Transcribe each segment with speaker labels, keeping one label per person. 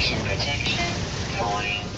Speaker 1: Ignition protection going.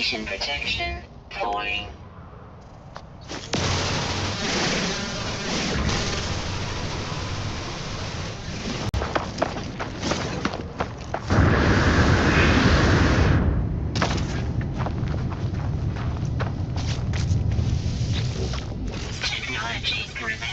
Speaker 1: Radiation protection falling. Technology prepared.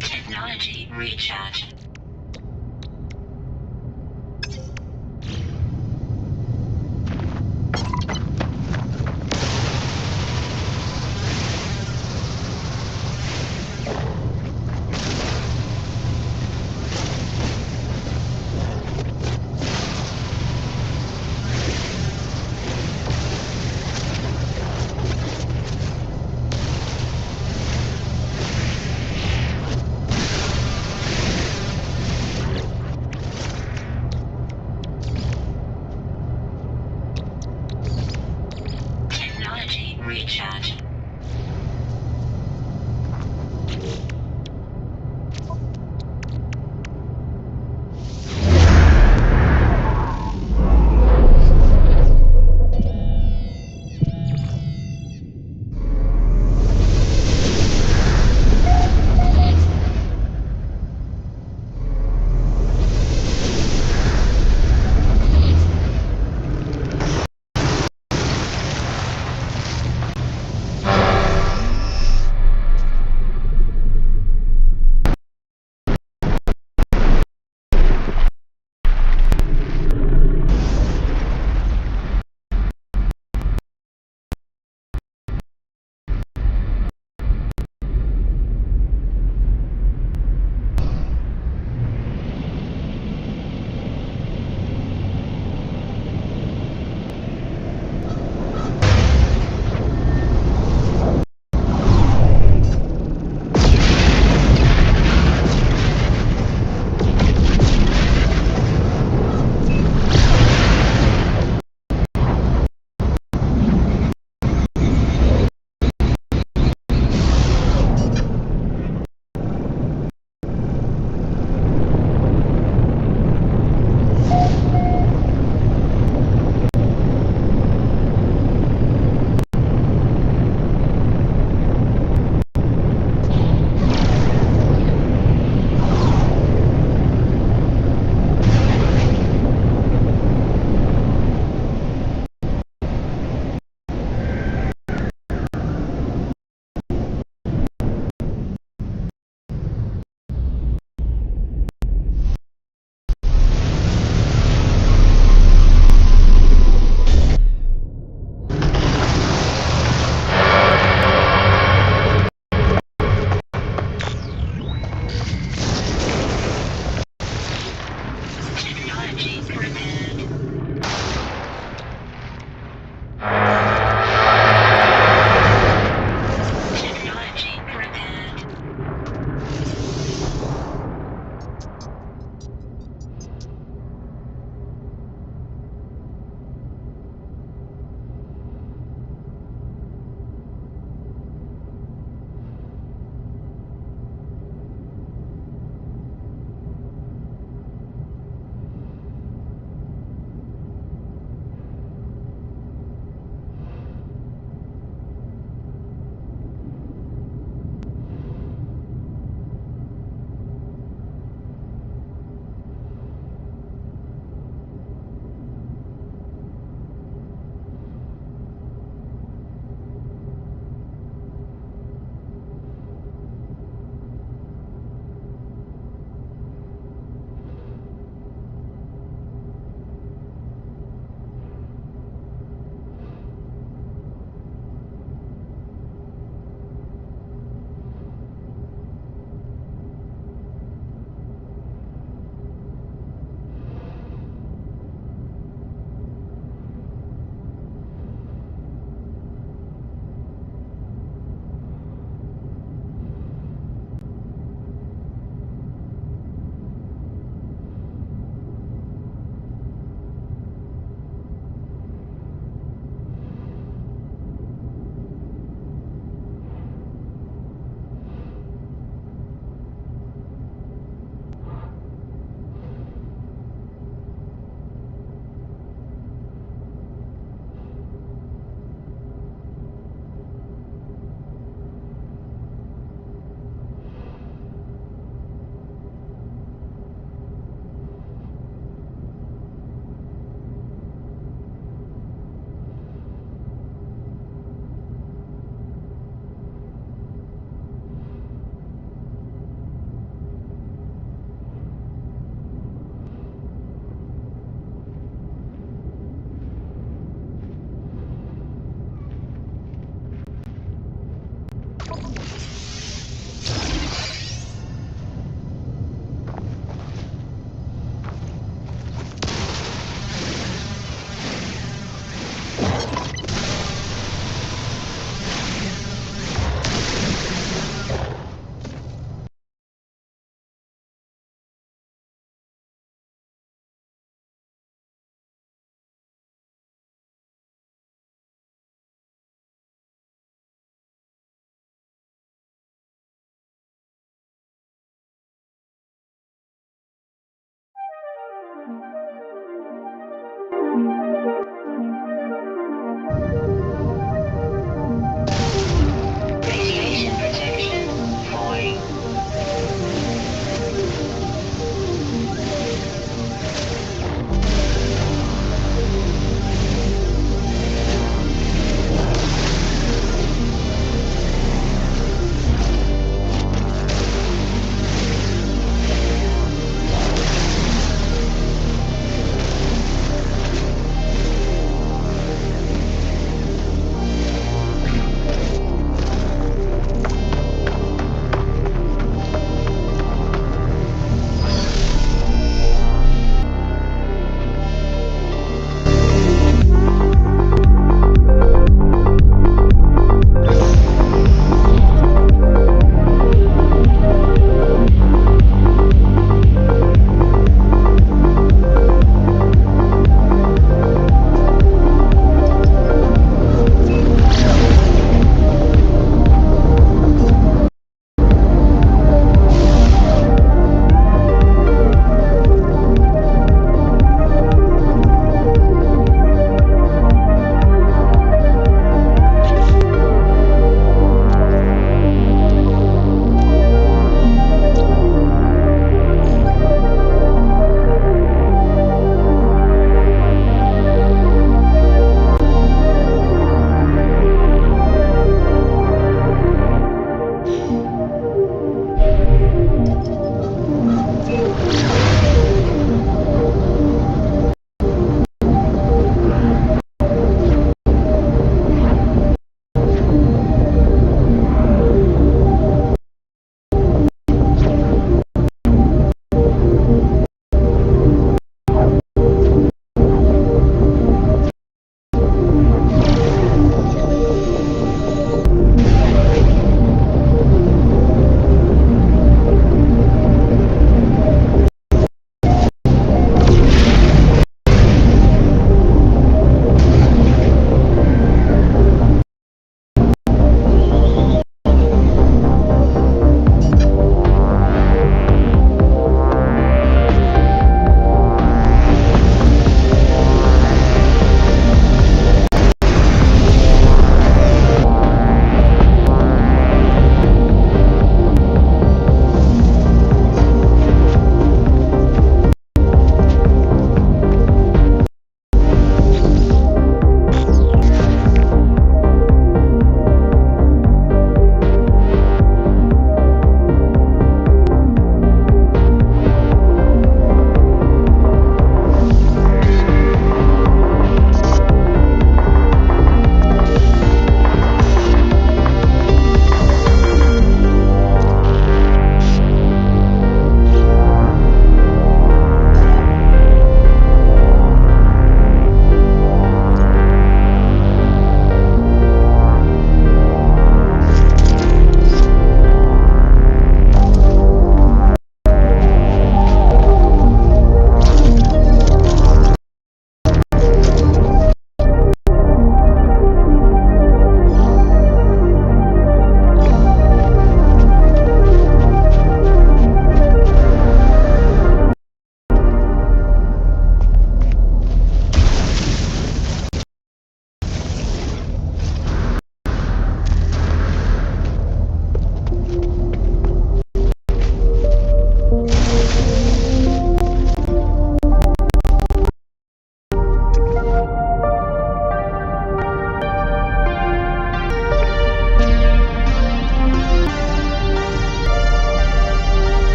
Speaker 1: Technology recharge. Technology recharge.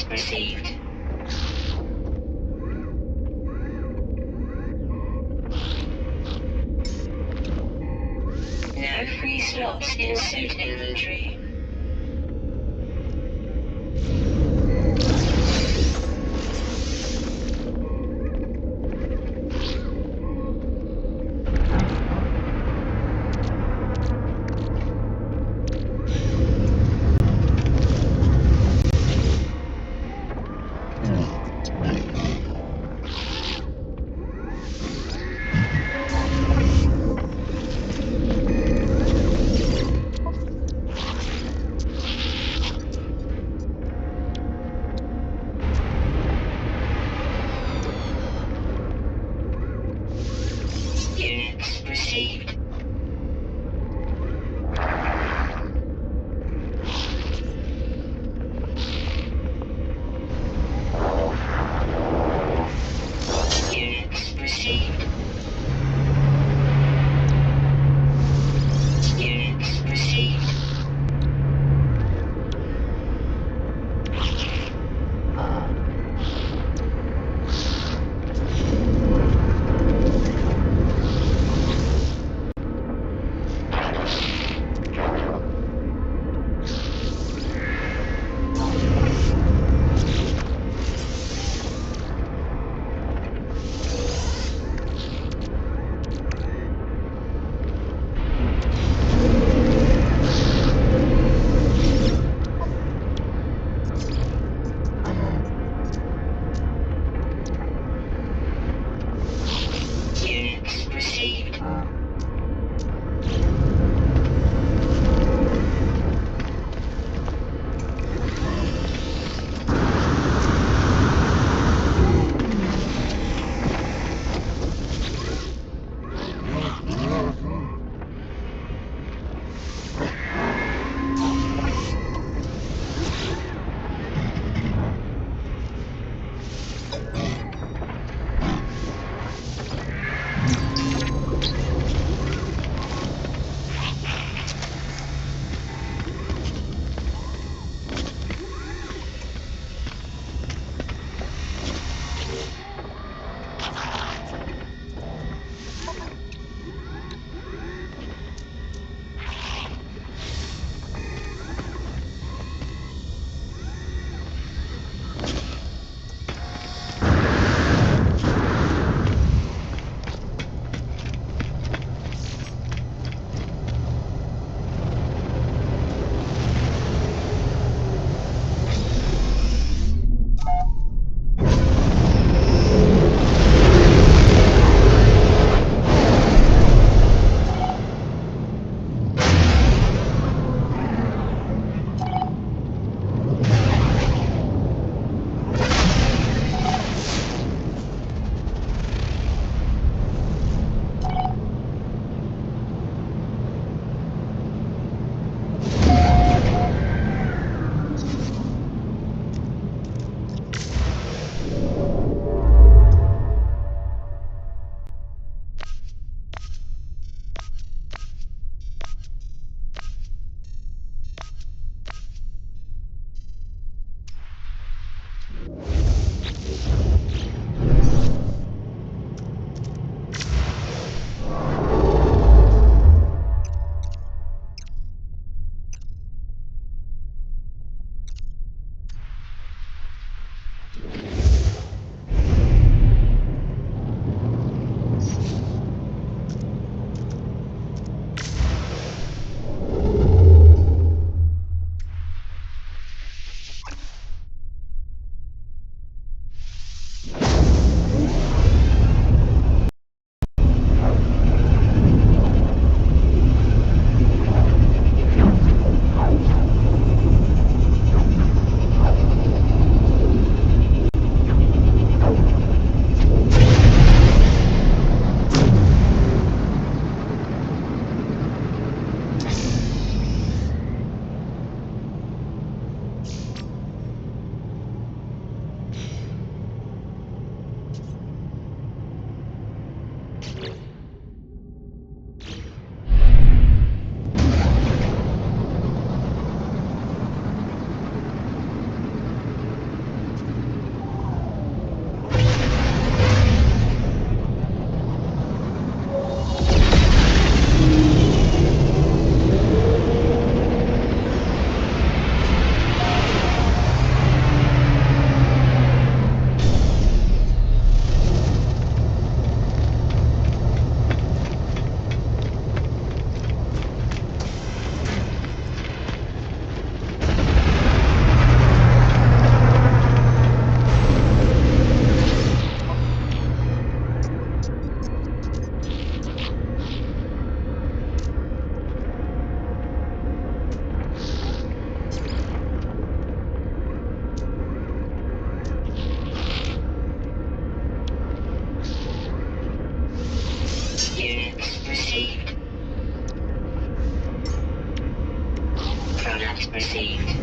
Speaker 1: received. No free slots in suit inventory. Units received. Units received. Units received. Units received. Units received. Product received.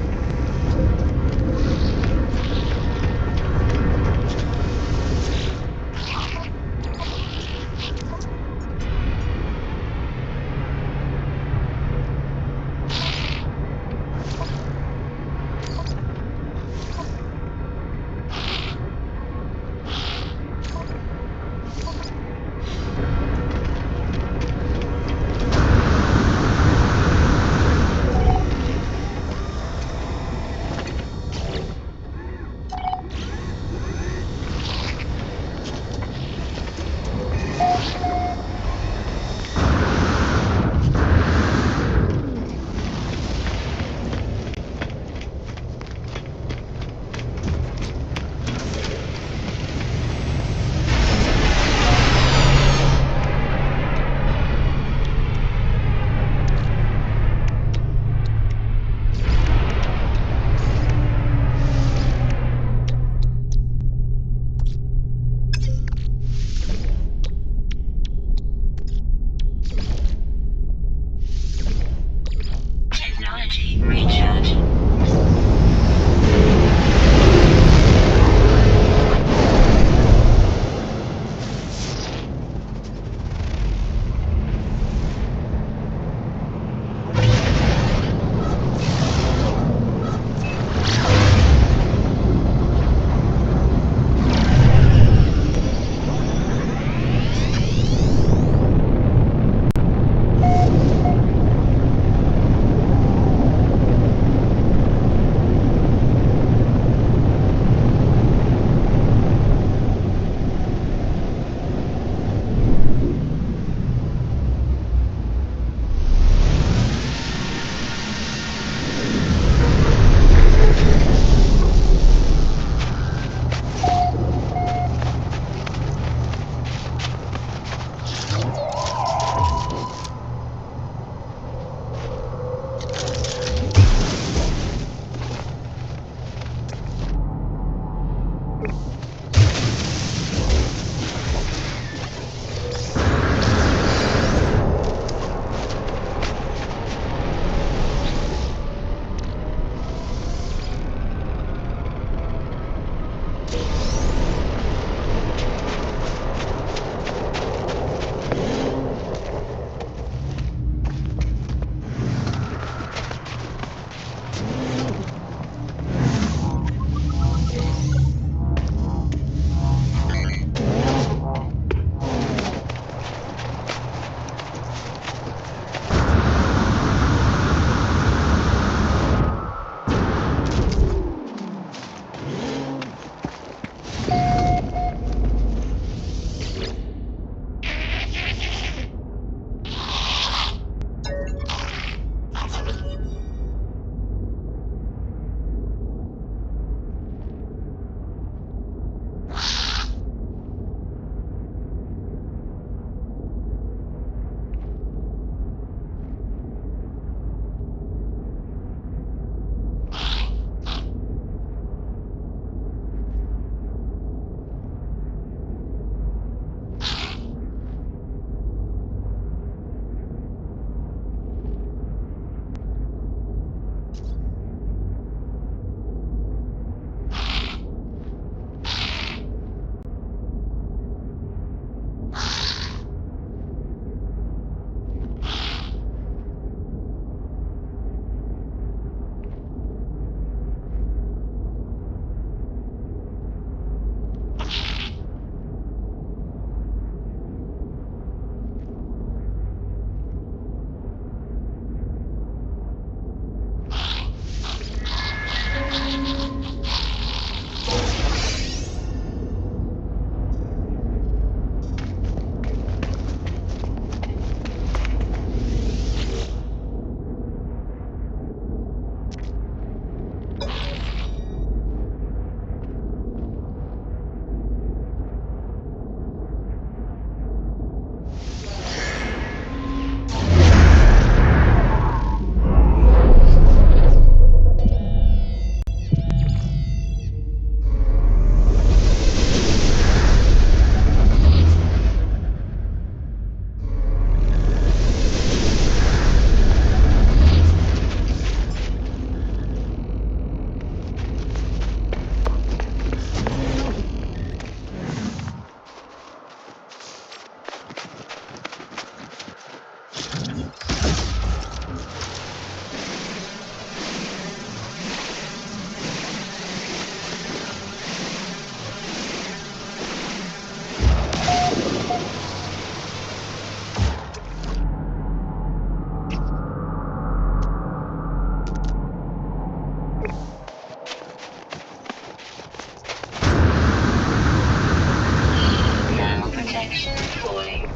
Speaker 1: Now protection fully.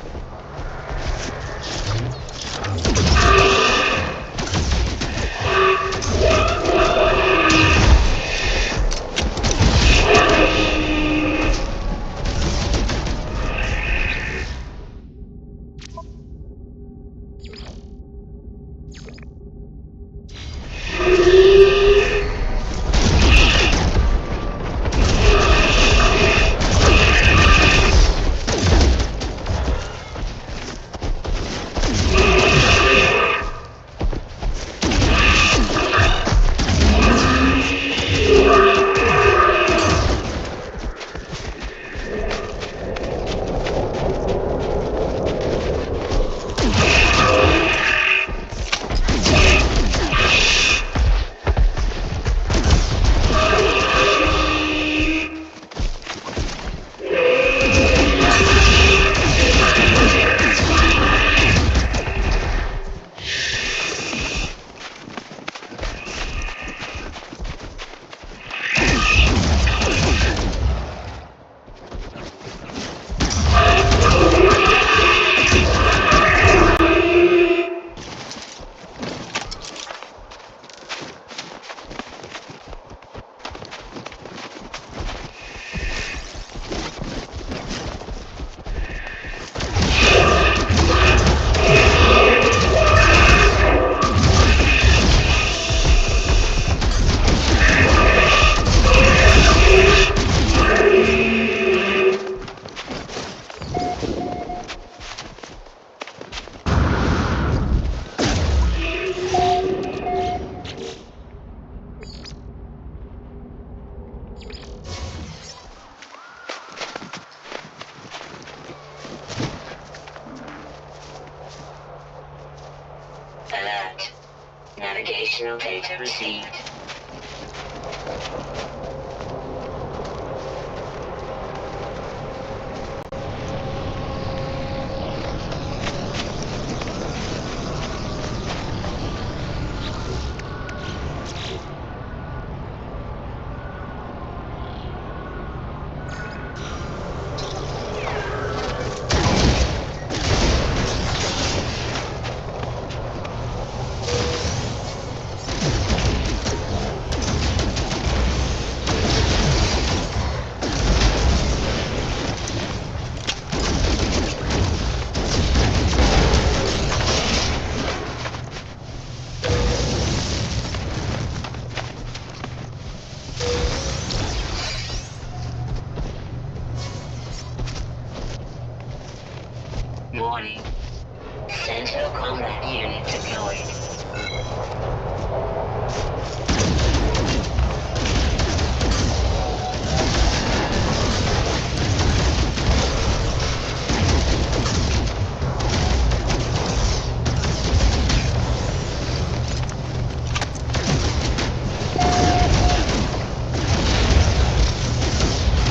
Speaker 1: Alert. Navigational data received. Warning. Sentinel combat unit deployed.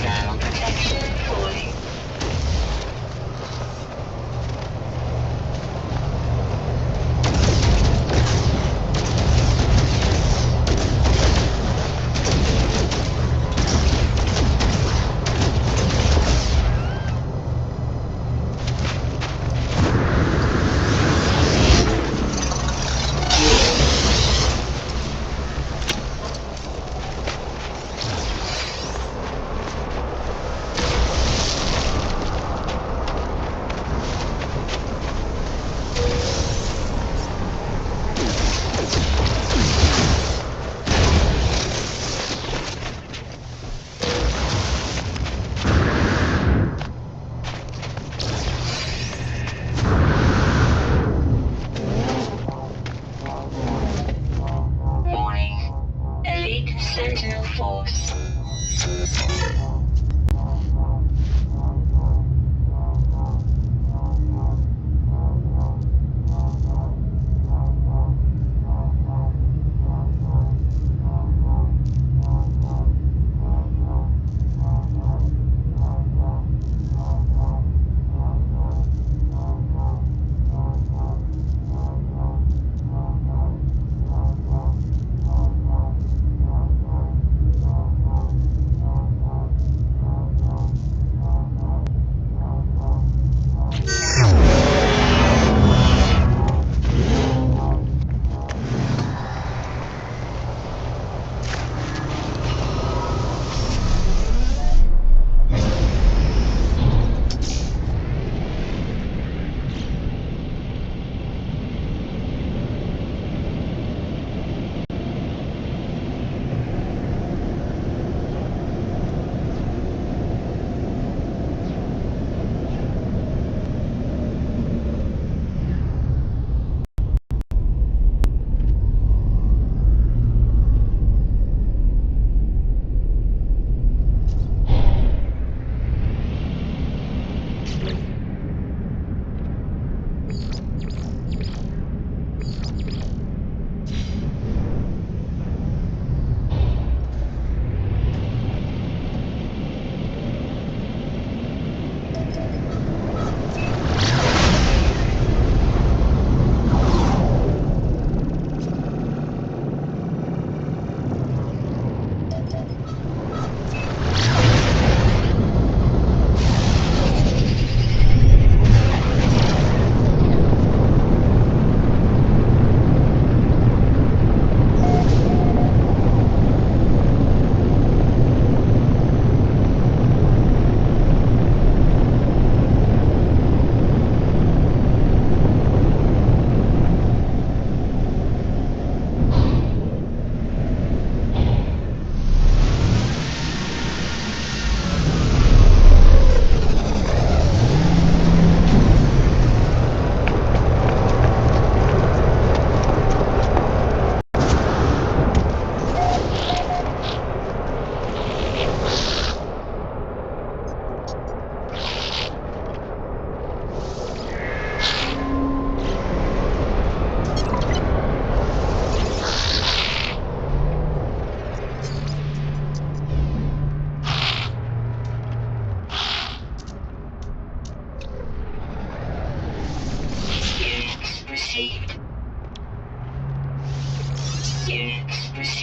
Speaker 1: Now protection fully.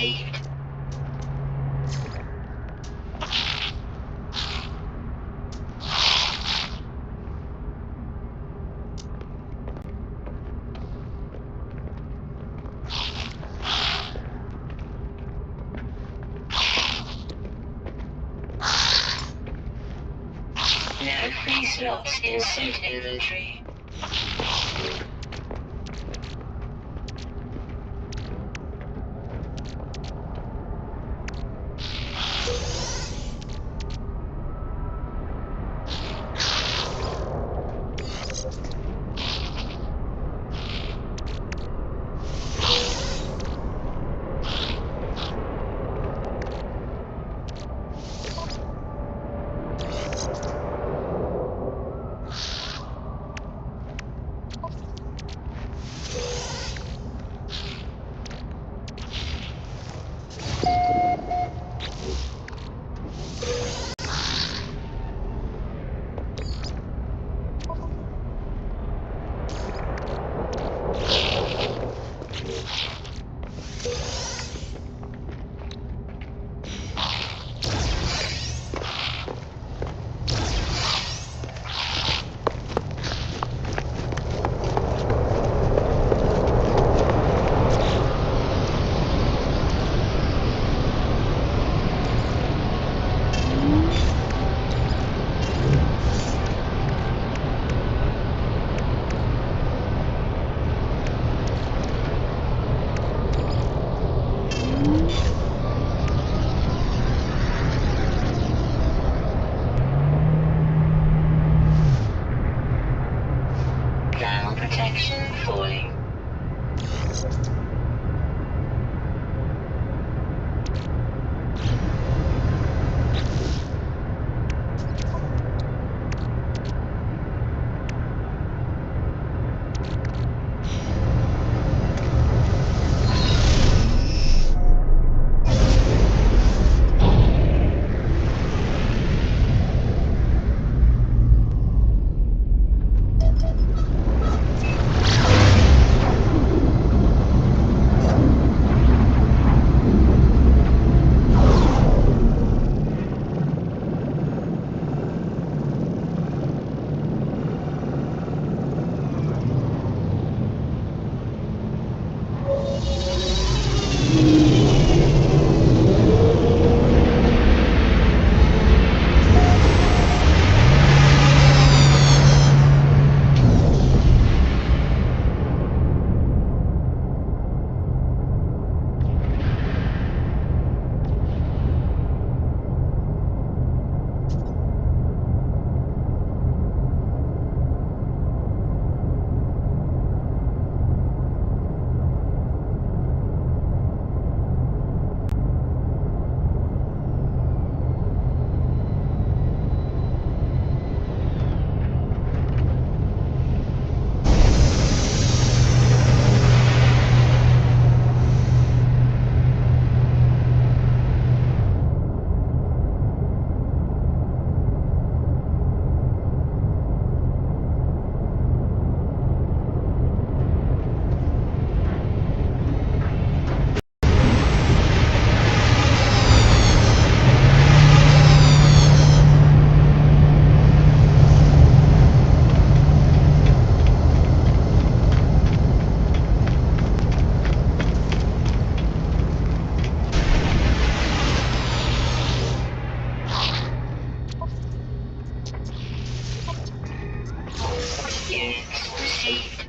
Speaker 1: received. No free slots in suit inventory. Thermal protection falling. Units received.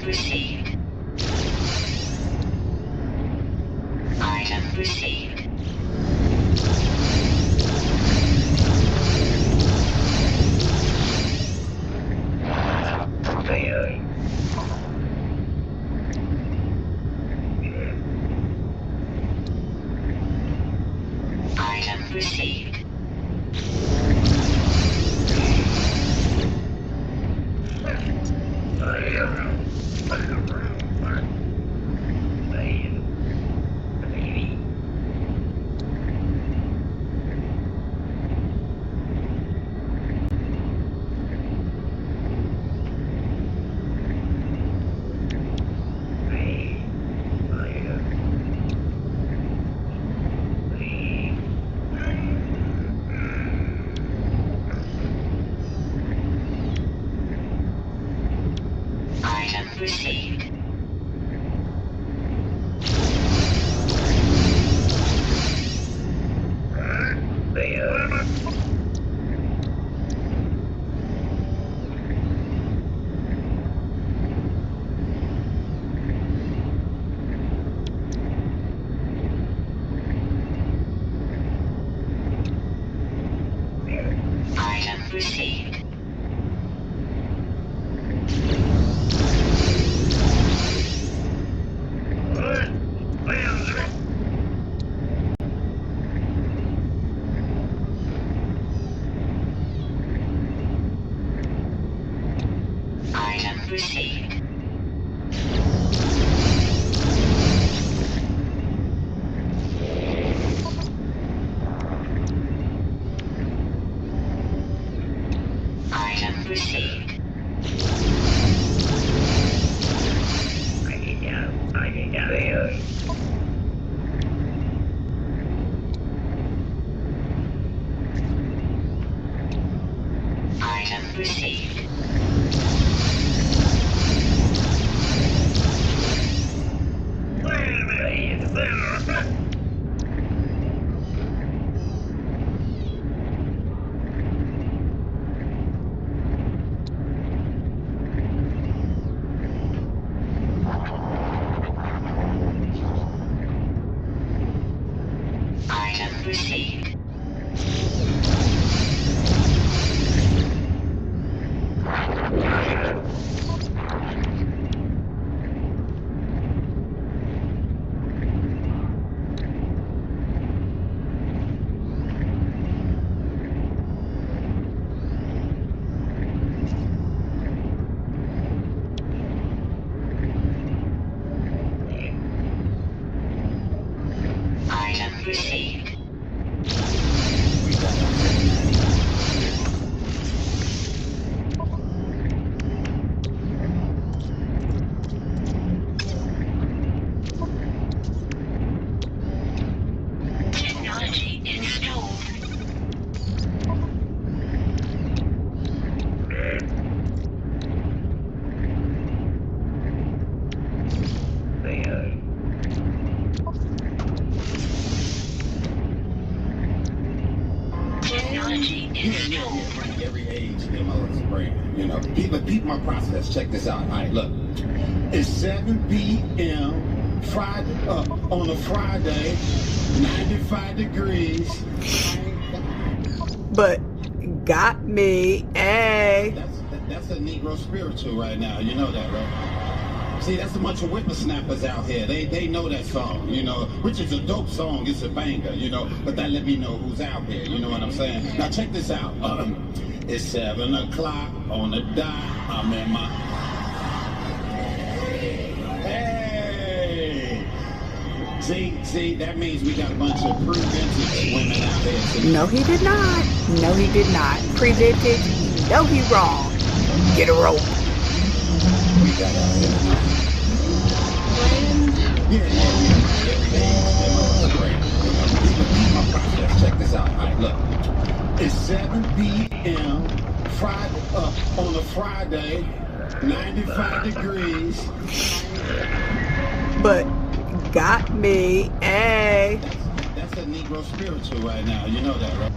Speaker 1: Item received. Item received. Item received. Item received. Item received. Item received. Item received. Item received. Item received. Item received. Technology installed. Technology installed.
Speaker 2: Every age, you know, it's great. You know, people my process. Check this out. All right, look. It's 7 p.m. Friday on a Friday, 95 degrees.
Speaker 3: But got me, eh?
Speaker 2: That's a Negro spiritual right now. You know that, right? See, that's a bunch of whippersnappers out here. They know that song, you know, which is a dope song. It's a banger, you know, but that let me know who's out here. You know what I'm saying? Now check this out. It's 7 o'clock on the dot. I'm in my... Hey! See, that means we got a bunch of pre-vintage women out there. So
Speaker 3: No, he did not. No, he did not. Pre-vintage? No, he wrong. Get a rope.
Speaker 2: we got out here tonight. My process. Check this out. All right, look. It's 7 p.m. Friday on a Friday, 95 degrees.
Speaker 3: But got me, eh?
Speaker 2: That's a Negro spiritual right now. You know that, right?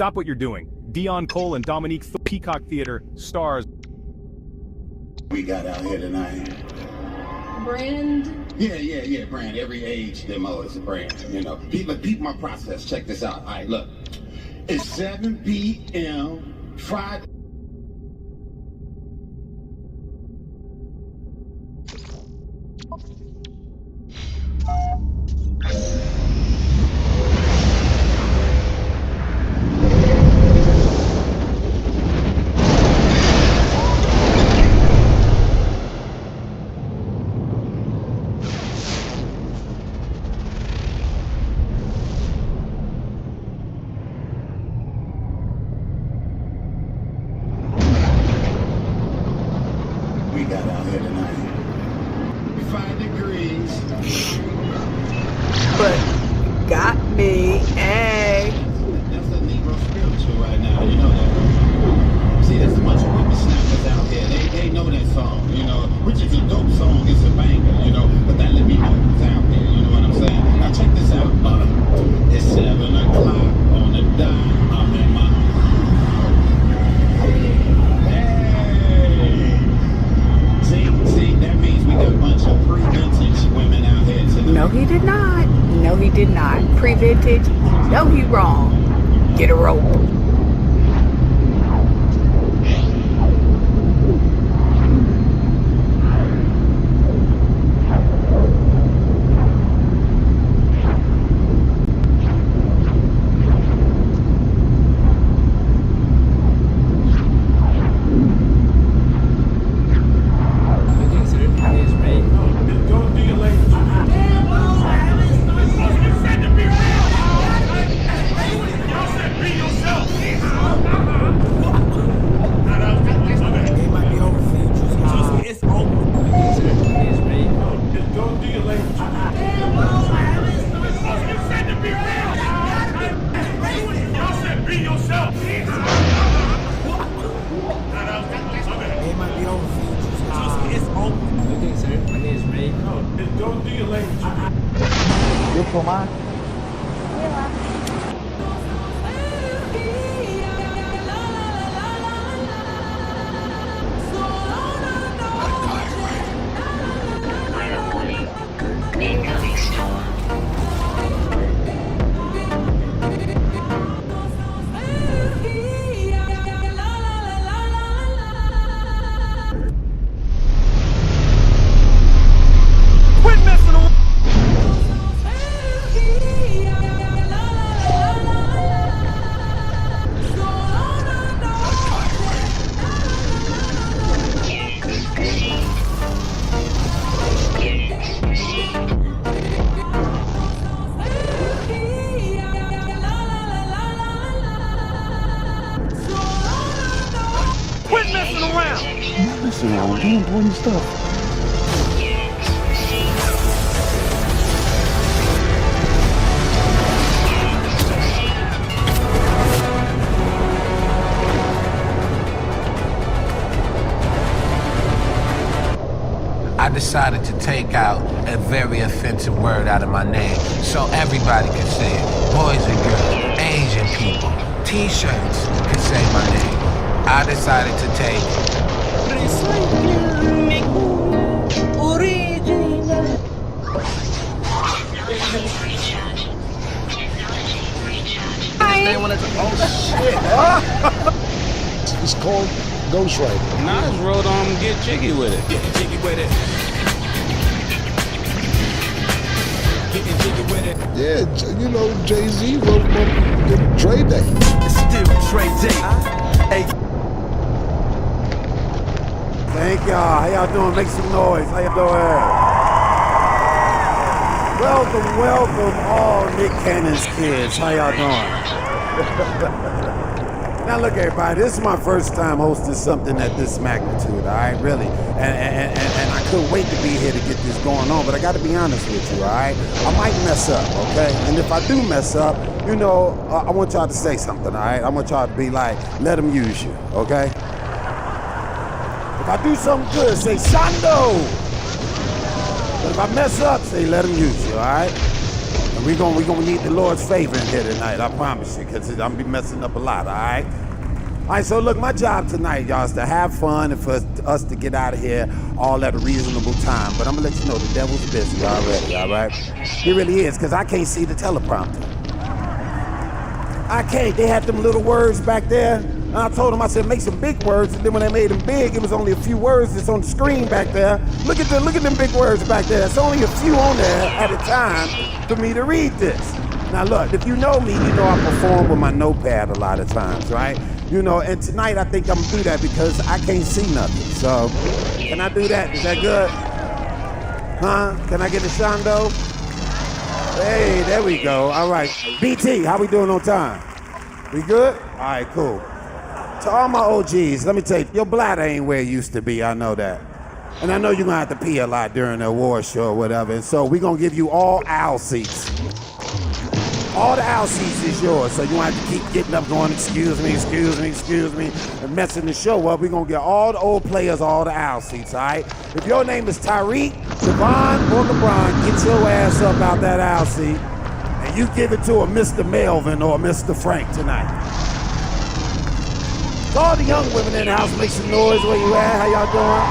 Speaker 4: Stop what you're doing. Dion Cole and Dominique Peacock Theater, stars.
Speaker 2: We got out here tonight.
Speaker 5: Brand?
Speaker 2: Yeah, brand. Every age demo is a brand, you know. Peep my process. Check this out. All right, look. It's 7 p.m. Friday. We got out here tonight. 5 degrees.
Speaker 3: But got me, hey.
Speaker 2: That's a Negro spiritual right now, you know that, right? See, there's a bunch of whippersnappers out here. They know that song, you know, which is a dope song. It's a banger, you know, but that let me know who's out here, you know what I'm saying? Now check this out. It's 7 o'clock on the dime. I'm in my... See, that means we got a bunch of pre-vintage women out here tonight.
Speaker 3: No, he did not. No, he did not. Pre-vintage. No, he wrong. Get a rope.
Speaker 6: You pull mine?
Speaker 1: Weather warning. Incoming storm.
Speaker 4: Quit messing around! Quit messing around!
Speaker 6: I'm messing around. I'm doing important stuff.
Speaker 7: I decided to take out a very offensive word out of my name so everybody can say it. Boys and girls, Asian people, t-shirts can say my name. I decided to take
Speaker 8: It's called Ghostwriter.
Speaker 9: Nas wrote Get Jiggy With It.
Speaker 4: Getting jiggy with it. Getting jiggy with it.
Speaker 8: Yeah, you know, Jay-Z wrote Dre Day.
Speaker 4: It's still Dre Day. Hey.
Speaker 10: Thank y'all. How y'all doing? Make some noise. How y'all doing? Welcome all Nick Cannon's kids. How y'all doing? Now look, everybody, this is my first time hosting something at this magnitude, all right, really. And I couldn't wait to be here to get this going on, but I got to be honest with you, all right? I might mess up, okay? And if I do mess up, you know, I want y'all to say something, all right? I want y'all to be like, let them use you, okay? If I do something good, say, Shando! But if I mess up, say, let them use you, all right? And we gonna need the Lord's favor in here tonight, I promise you, because I'm gonna be messing up a lot, all right? All right, so look, my job tonight, y'all, is to have fun and for us to get out of here all at a reasonable time. But I'm gonna let you know the devil's busy already, all right? He really is, because I can't see the teleprompter. I can't. They had them little words back there. And I told them, I said, make some big words. And then when they made them big, it was only a few words that's on the screen back there. Look at them big words back there. It's only a few on there at a time for me to read this. Now look, if you know me, you know I perform with my notepad a lot of times, right? You know, and tonight I think I'm gonna do that because I can't see nothing. So, can I do that? Is that good? Huh? Can I get a shondo? Hey, there we go. All right. BT, how we doing on time? We good? All right, cool. To all my OGs, let me tell you, your bladder ain't where it used to be, I know that. And I know you're gonna have to pee a lot during the award show or whatever, and so we're gonna give you all owl seats. All the aisle seats is yours, so you won't have to keep getting up going, excuse me, and messing the show up. We're going to get all the old players all the aisle seats, all right? If your name is Tyreek, Devon, or LeBron, get your ass up out that aisle seat, and you give it to a Mr. Melvin or Mr. Frank tonight. So all the young women in the house, make some noise where you at. How y'all doing?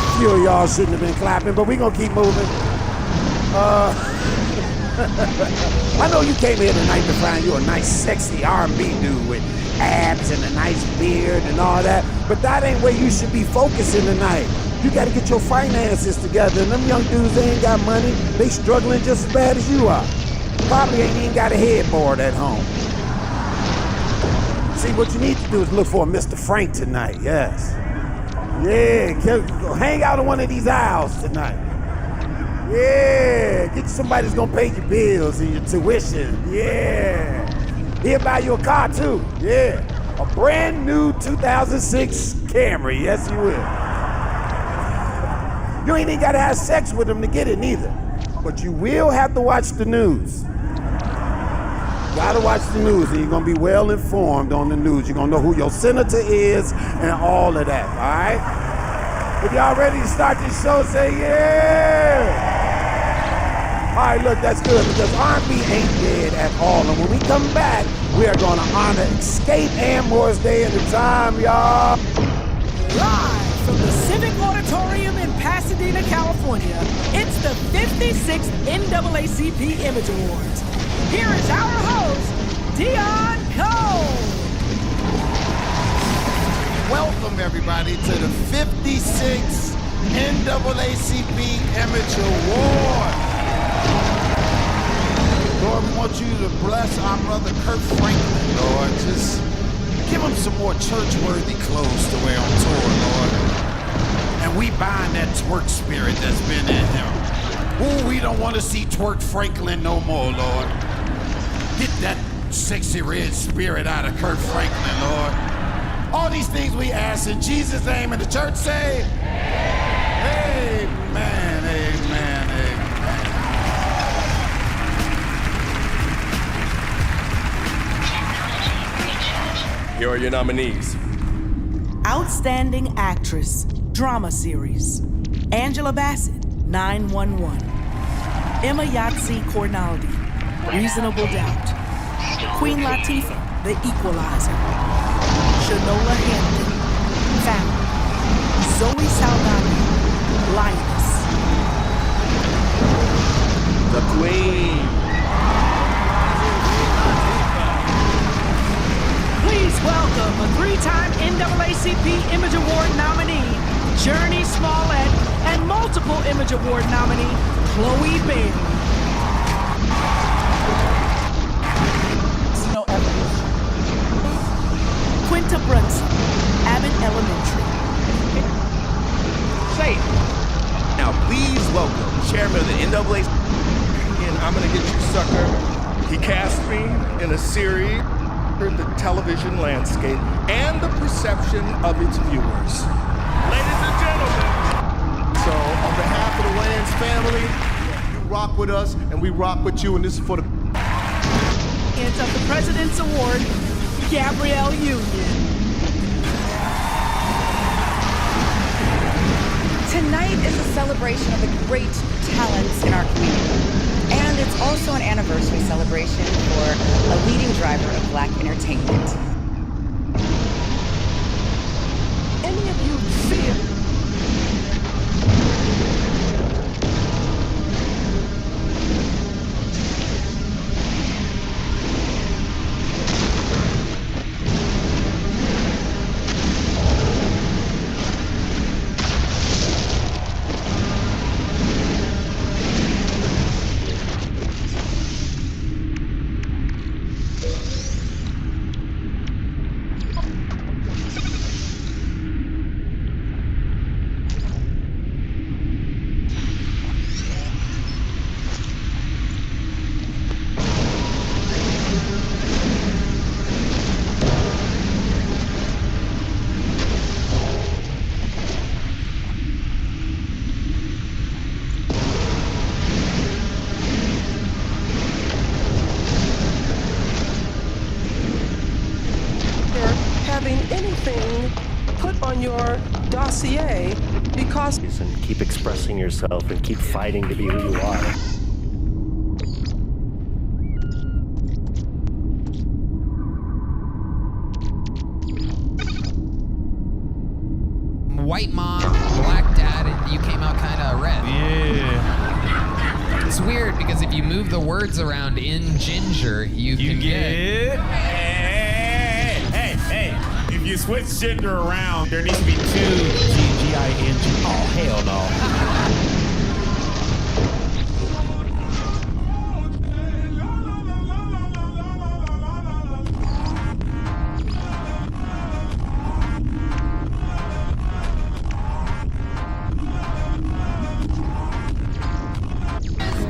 Speaker 10: A few of y'all shouldn't have been clapping, but we're going to keep moving. I know you came here tonight to find you a nice, sexy R&B dude with abs and a nice beard and all that, but that ain't where you should be focusing tonight. You gotta get your finances together, and them young dudes, they ain't got money. They struggling just as bad as you are. Probably ain't even got a headboard at home. See, what you need to do is look for a Mr. Frank tonight, yes. Yeah, hang out in one of these aisles tonight. Yeah, get you somebody that's gonna pay your bills and your tuition. Yeah, he'll buy you a car too. Yeah, a brand new 2006 Camry. Yes, you will. You ain't even gotta have sex with him to get it neither. But you will have to watch the news. Gotta watch the news, and you're gonna be well informed on the news. You're gonna know who your senator is and all of that. All right. If y'all ready to start this show, say yeah. All right, look, that's good because R&B ain't dead at all. And when we come back, we are going to honor Escape Amores Day at the time, y'all.
Speaker 11: Live from the Civic Auditorium in Pasadena, California, it's the 56th NAACP Image Awards. Here is our host, Dion Cole.
Speaker 10: Welcome, everybody, to the 56th NAACP Image Awards. Lord, we want you to bless our brother Kurt Franklin, Lord. Just give him some more church-worthy clothes to wear on tour, Lord. And we bind that twerk spirit that's been in him. Ooh, we don't want to see twerk Franklin no more, Lord. Get that sexy red spirit out of Kurt Franklin, Lord. All these things we ask in Jesus' name, and the church say, amen, amen, amen.
Speaker 12: Here are your nominees.
Speaker 11: Outstanding Actress, Drama Series. Angela Bassett, 911. Emma Yahtzee Cornaldi, Reasonable Doubt. Queen Latifah, The Equalizer. Shanola Hampton, Family. Zoe Saldana, Lioness.
Speaker 12: The Queen.
Speaker 11: Please welcome a three-time NAACP Image Award nominee, Journey Smollett, and multiple Image Award nominee, Chloe Bailey. No evidence. Quinta Brunson, Abbott Elementary.
Speaker 12: Say it. Now please welcome Chairman of the NAACP. And I'm gonna get you, sucker. He cast me in a series the television landscape and the perception of its viewers. Ladies and gentlemen. So on behalf of the Wayans family, you rock with us and we rock with you, and this is for the
Speaker 11: It's of the President's Award, Gabrielle Union.
Speaker 13: Tonight is a celebration of the great talents in our community. And it's also an anniversary celebration for a leading driver of black entertainment.
Speaker 11: Any of you see it? Having anything put on your dossier because...
Speaker 14: And keep expressing yourself and keep fighting to be who you are.
Speaker 15: White mom, black dad, and you came out kind of red.
Speaker 16: Yeah.
Speaker 15: It's weird because if you move the words around in ginger, you can get...
Speaker 16: Hey, if you switch gender around, there needs to be two G-I-N-G. Oh, hell no.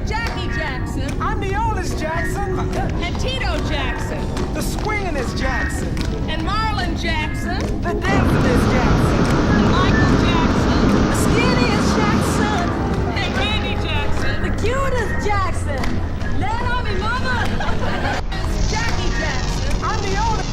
Speaker 11: Jackie Jackson. I'm the oldest Jackson. And Tito Jackson. The swingin'est Jackson. And Marlon Jackson. The dancing'est Jackson. And Michael Jackson. The skinniest Jackson. And Candy Jackson. The cutest Jackson. Let on me, mama. Jackie Jackson. I'm the oldest.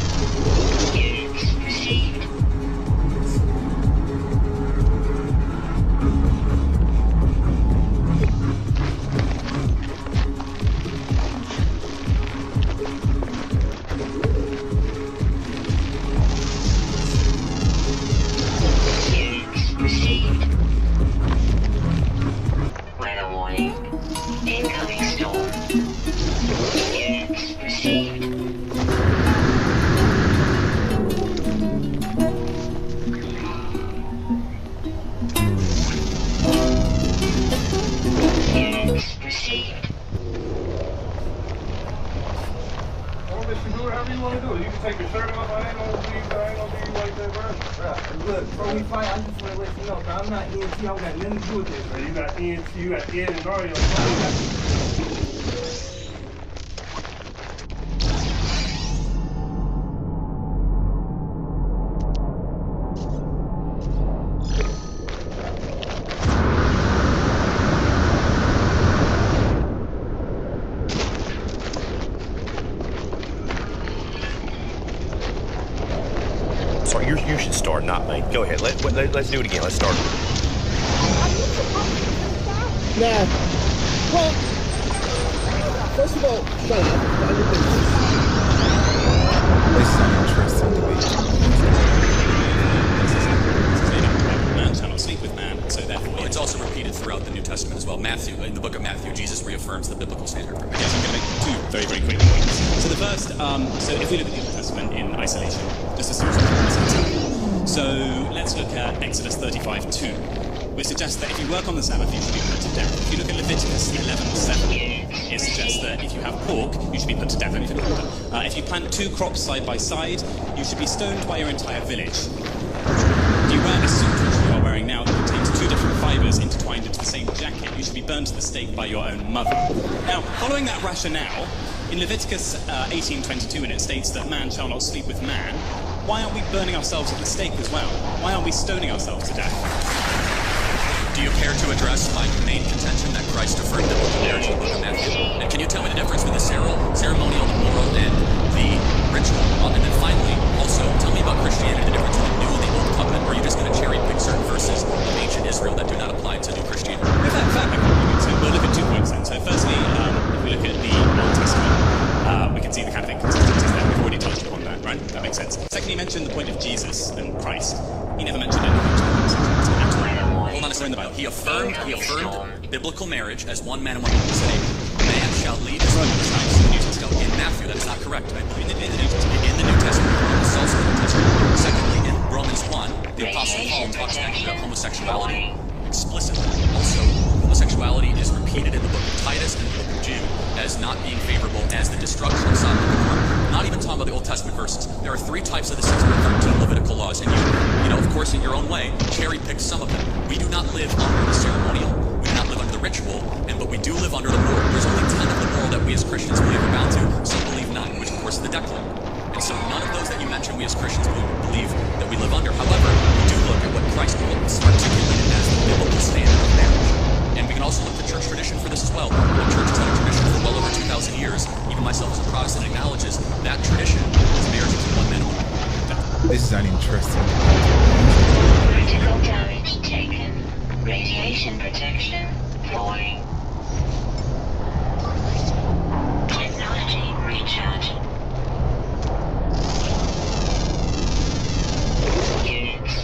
Speaker 1: Weather warning. Incoming storm. Proceed. Proceed.
Speaker 17: Do whatever you want to do. You can take your shirt off. I ain't gonna do you like that, bro.
Speaker 18: Look, before we fight, I just want to let you know, bro, I'm not ENT. I don't got nothing to do with this.
Speaker 17: Bro, you got ENT, you got Ed and Mario.
Speaker 14: Sorry, you should start, not me. Go ahead. Let's do it again. Let's start.
Speaker 8: Now, well, first of all, shut up.
Speaker 4: This is an interesting debate.
Speaker 19: Man shall not sleep with man, so therefore it's also repeated throughout the New Testament as well. Matthew, in the book of Matthew, Jesus reaffirms the biblical standard for marriage.
Speaker 20: Yes, I'm going to make two very, very quick points. So the first, so if we look at the Old Testament in isolation, just a series of points. So let's look at Exodus 35:2, which suggests that if you work on the Sabbath, you should be put to death. If you look at Leviticus 11:7, it suggests that if you have pork, you should be put to death. If you plant two crops side by side, you should be stoned by your entire village. If you wear a suit, which you are wearing now, that contains two different fibers intertwined into the same jacket, you should be burned to the stake by your own mother. Now, following that rationale, in Leviticus 18:22, when it states that man shall not sleep with man, why aren't we burning ourselves at the stake as well? Why aren't we stoning ourselves to death?
Speaker 19: Do you care to address my main contention that Christ affirmed biblical marriage in the book of Matthew? And can you tell me the difference between the ceremonial, the moral, and the ritual? And then finally, also, tell me about Christianity, the difference between the new and the old covenant, or are you just going to cherry pick certain verses of ancient Israel that do not apply to new Christianity?
Speaker 20: In fact, we'll look at 2 points then. So firstly, if we never mentioned any homosexuality at all. Hold on a second, the Bible. He affirmed biblical marriage as one man and one woman. He said, a man shall leave his mother's house. In Matthew, that is not correct. I believe in the New Testament. It's also in the New Testament. Secondly, in Romans 1, the Apostle Paul talks actually about homosexuality explicitly. Also, homosexuality is repeated in the book of Titus and the book of Jude as not being favorable as the destruction of Sodom and Gomorrah. Not even talking about the Old Testament verses. There are 3 types of the 613 Levitical laws, and you know, of course, in your own way, cherry-pick some of them. We do not live under the ceremonial. We do not live under the ritual, but we do live under the moral. There's only 10 of the moral that we as Christians believe we're bound to. Some believe 9, which of course is the Decalogue. And so none of those that you mentioned we as Christians believe that we live under. However, we do look at what Christ articulated as the biblical standard of marriage. And we can also look to church tradition for this as well. The church has had a tradition for well over 2,000 years. Even myself as a Protestant acknowledges that tradition is marriage between one man and one woman.
Speaker 21: This is an interesting.
Speaker 1: Critical damage taken. Radiation protection falling. Technology recharge. Units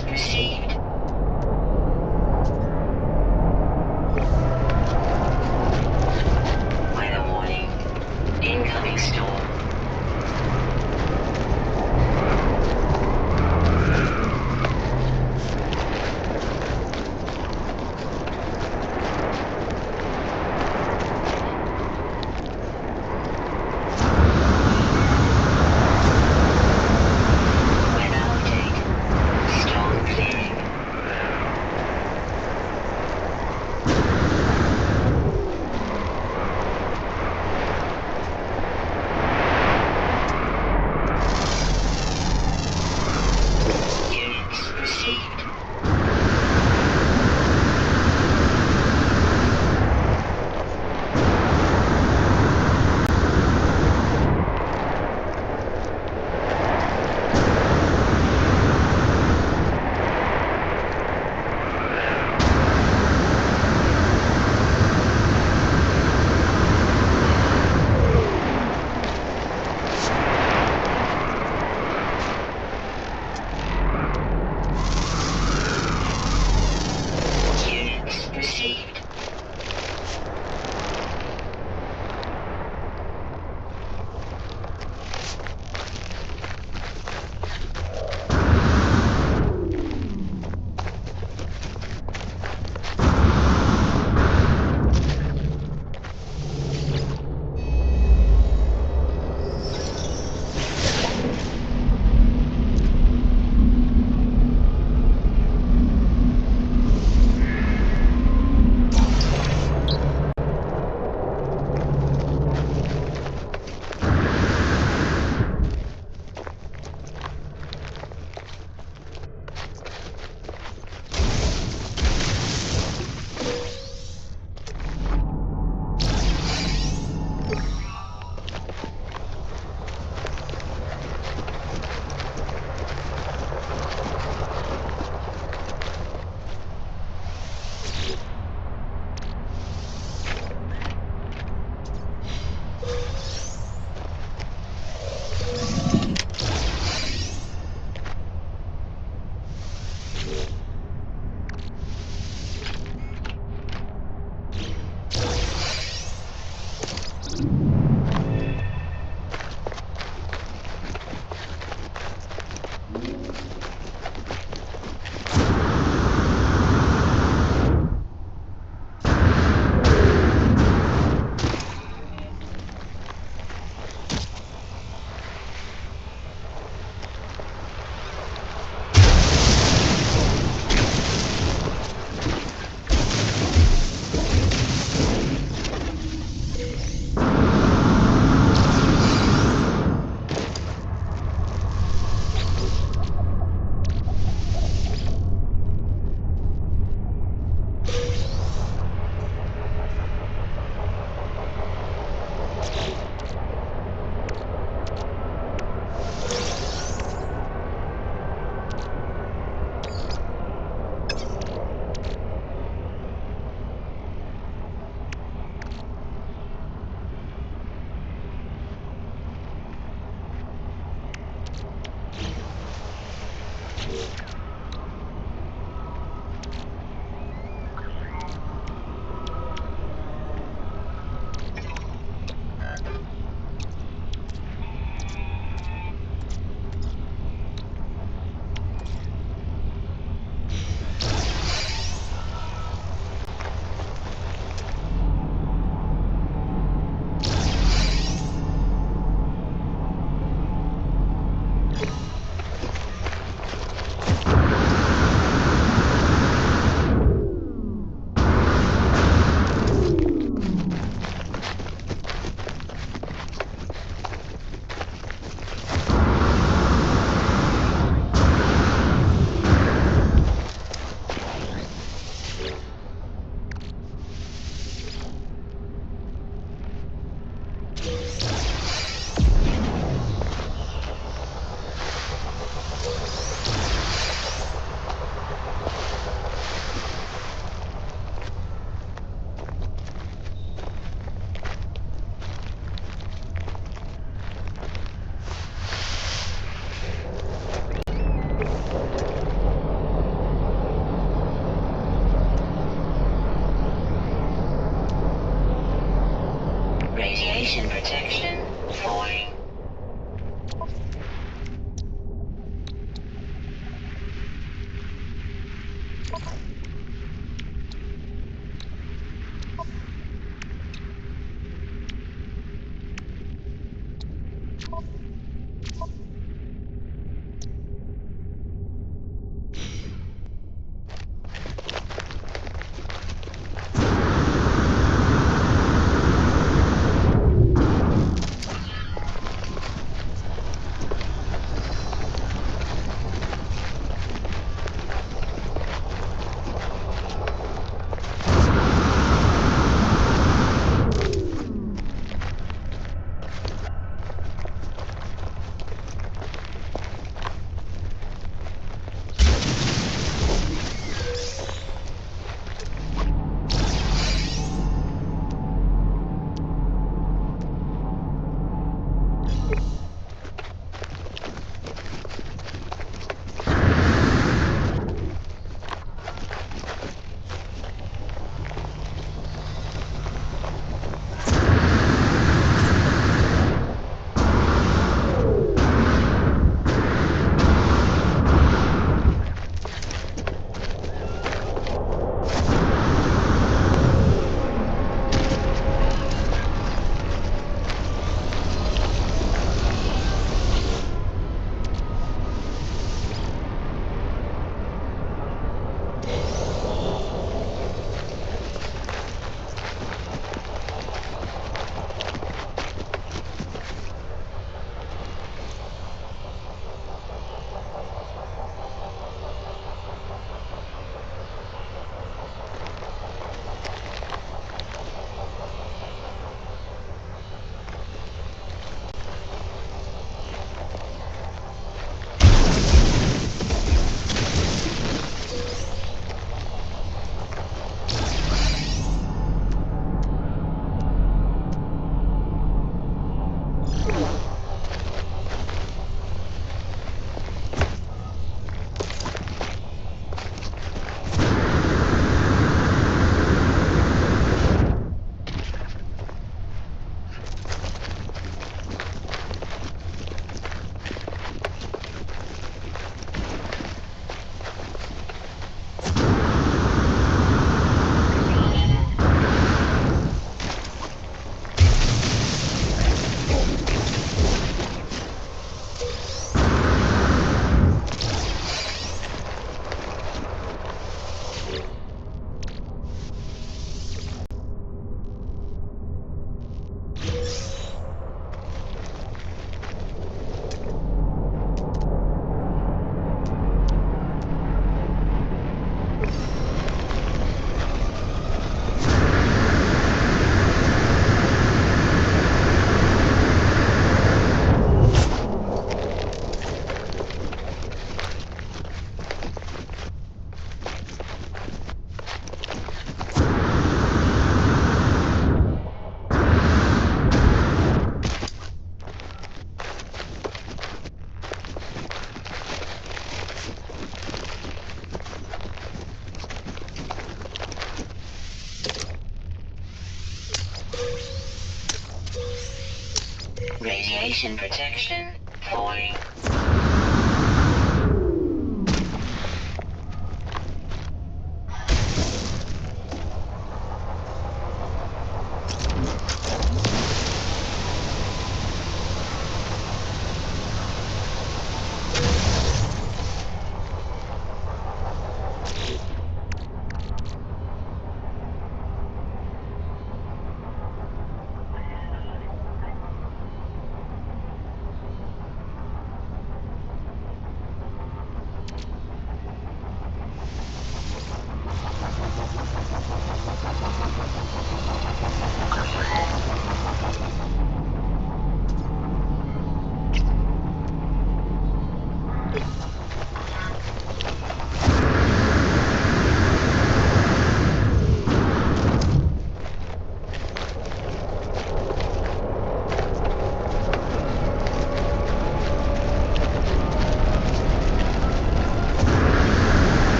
Speaker 1: Radiation protection falling.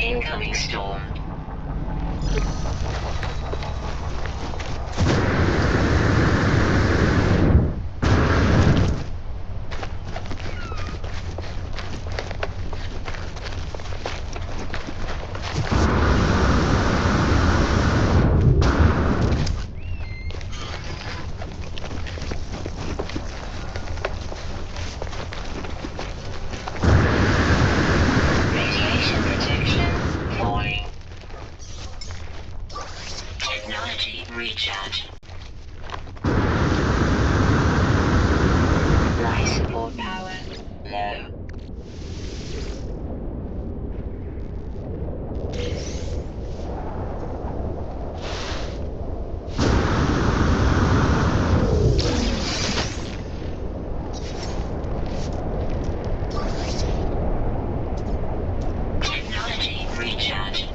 Speaker 1: Incoming storm. Radiation protection falling. Technology recharge. Life support power low. Technology recharge.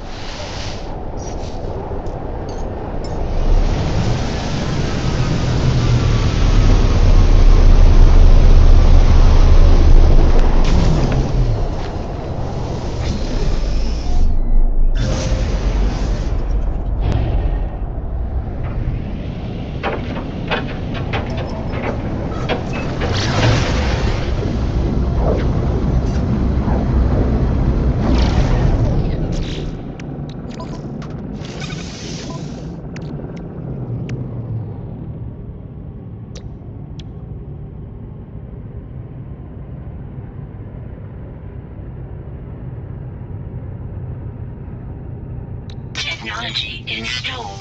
Speaker 1: Technology installed.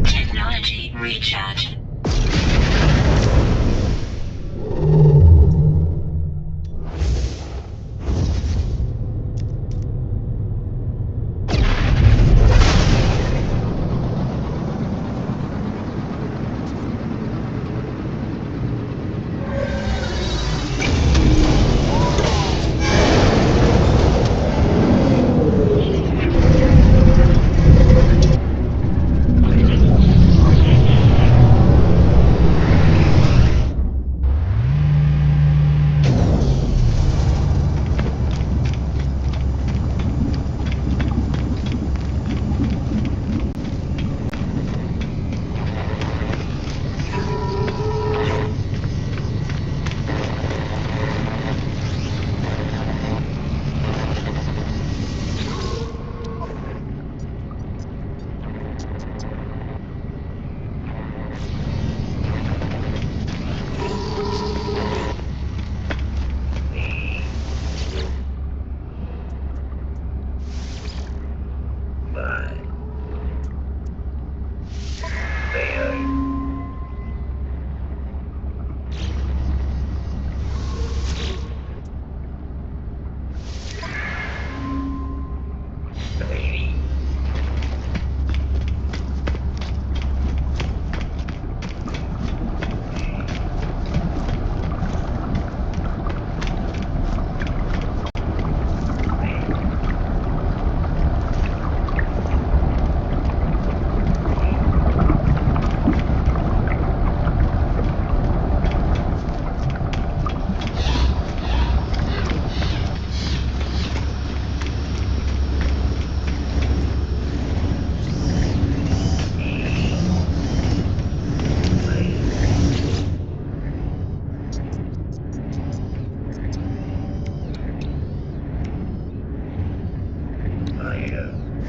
Speaker 1: Technology recharge.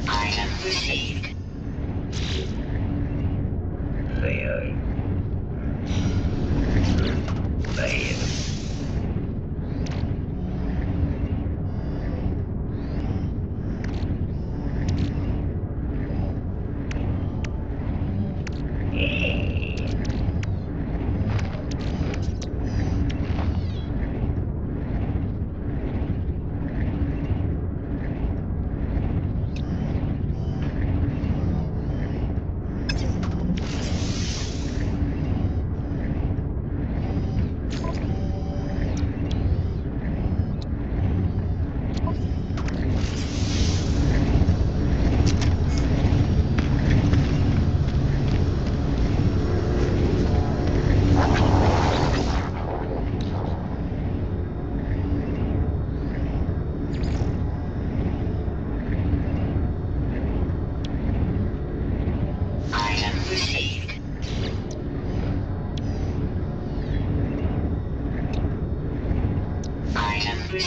Speaker 1: Item received. Failure.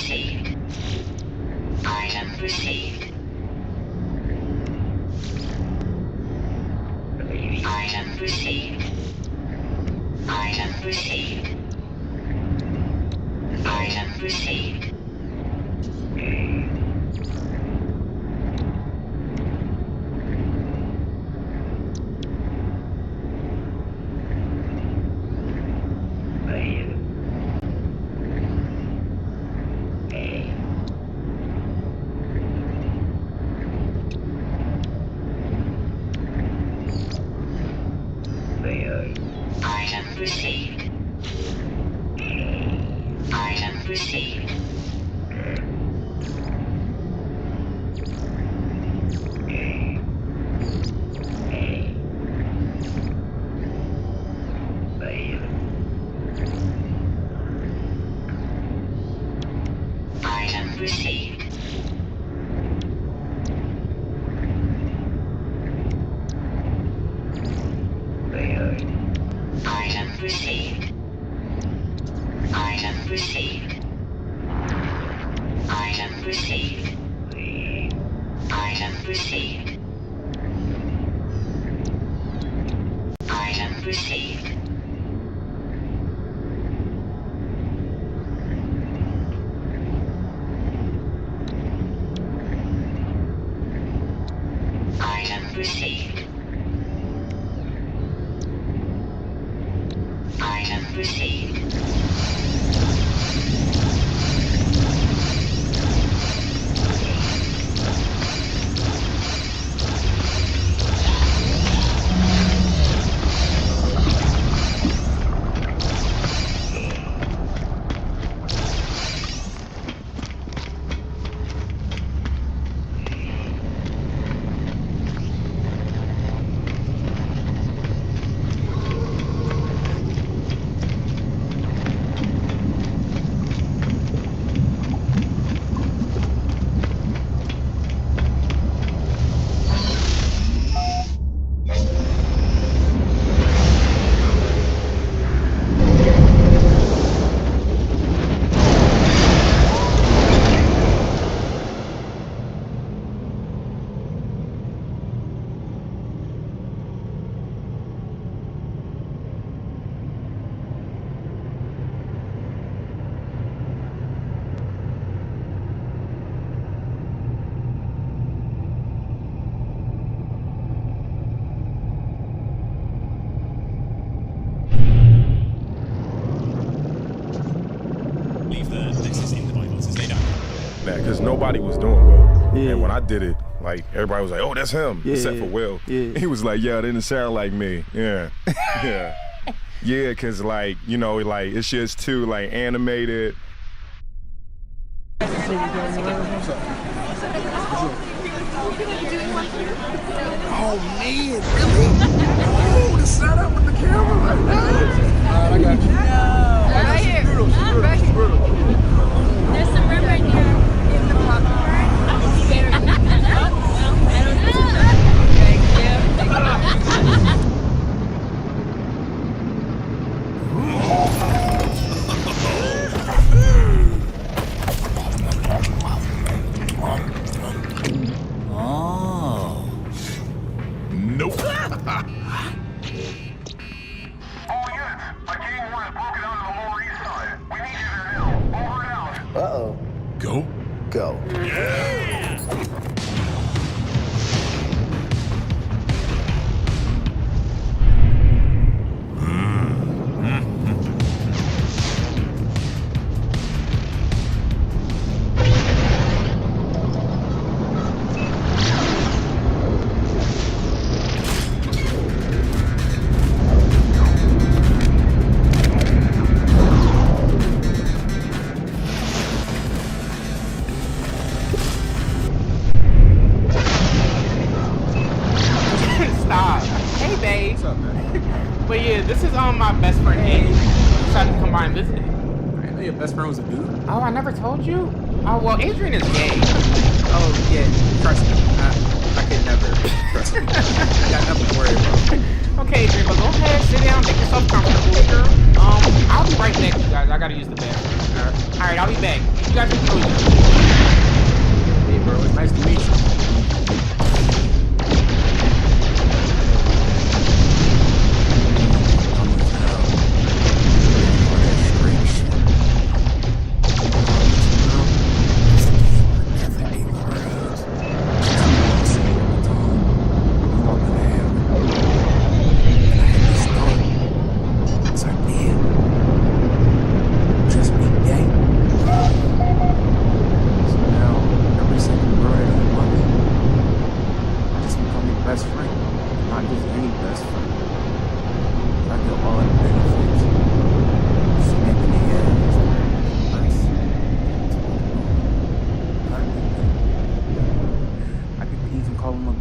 Speaker 1: received. Item received. Item received. Item received. Item received. Item received. Item received. Item received. Item received. Item received. Item received. Item received. Item received. Item received. Item received.
Speaker 17: Because nobody was doing well. Yeah. And when I did it, like, everybody was like, oh, that's him, except for Will. Yeah. He was like, yeah, it didn't sound like me. Yeah. Yeah. Yeah, because, like, you know, like, it's just too, like, animated.
Speaker 10: Oh, man, really? Oh, the setup with the camera right now? All right, I got you. No. Right here. Brutal.
Speaker 5: There's some room right here in the popcorn. Very good. I don't know. Thank you.
Speaker 10: Oh.
Speaker 17: Nope.
Speaker 10: Uh-oh.
Speaker 17: Go.
Speaker 10: Go.
Speaker 17: Yeah.
Speaker 21: But yeah, this is my best friend Andy. We decided to come by and visit. I know your best friend was a dude. Oh, I never told you? Oh, well, Adrian is gay. Oh, yeah, trust me. I could never. I got nothing to worry about. Okay, Adrian, but go ahead, sit down, make yourself comfortable here. I'll be right back, you guys. I gotta use the bathroom. Alright, I'll be back. You guys can know each other. Hey, bro, it's nice to meet you.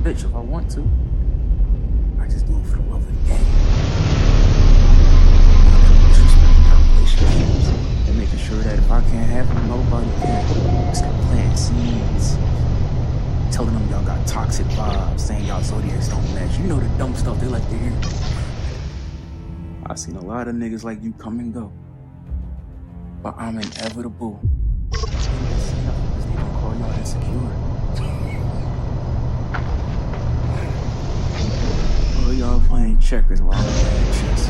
Speaker 21: Bitch if I want to. I just do it for the love of the game. And making sure that if I can't have them, nobody can. Just got planting seeds. Telling them y'all got toxic vibes, saying y'all zodiacs don't match. You know the dumb stuff they like to hear. I've seen a lot of niggas like you come and go. But I'm inevitable. Because they don't call y'all insecure. Y'all playing checkers while I'm playing chess.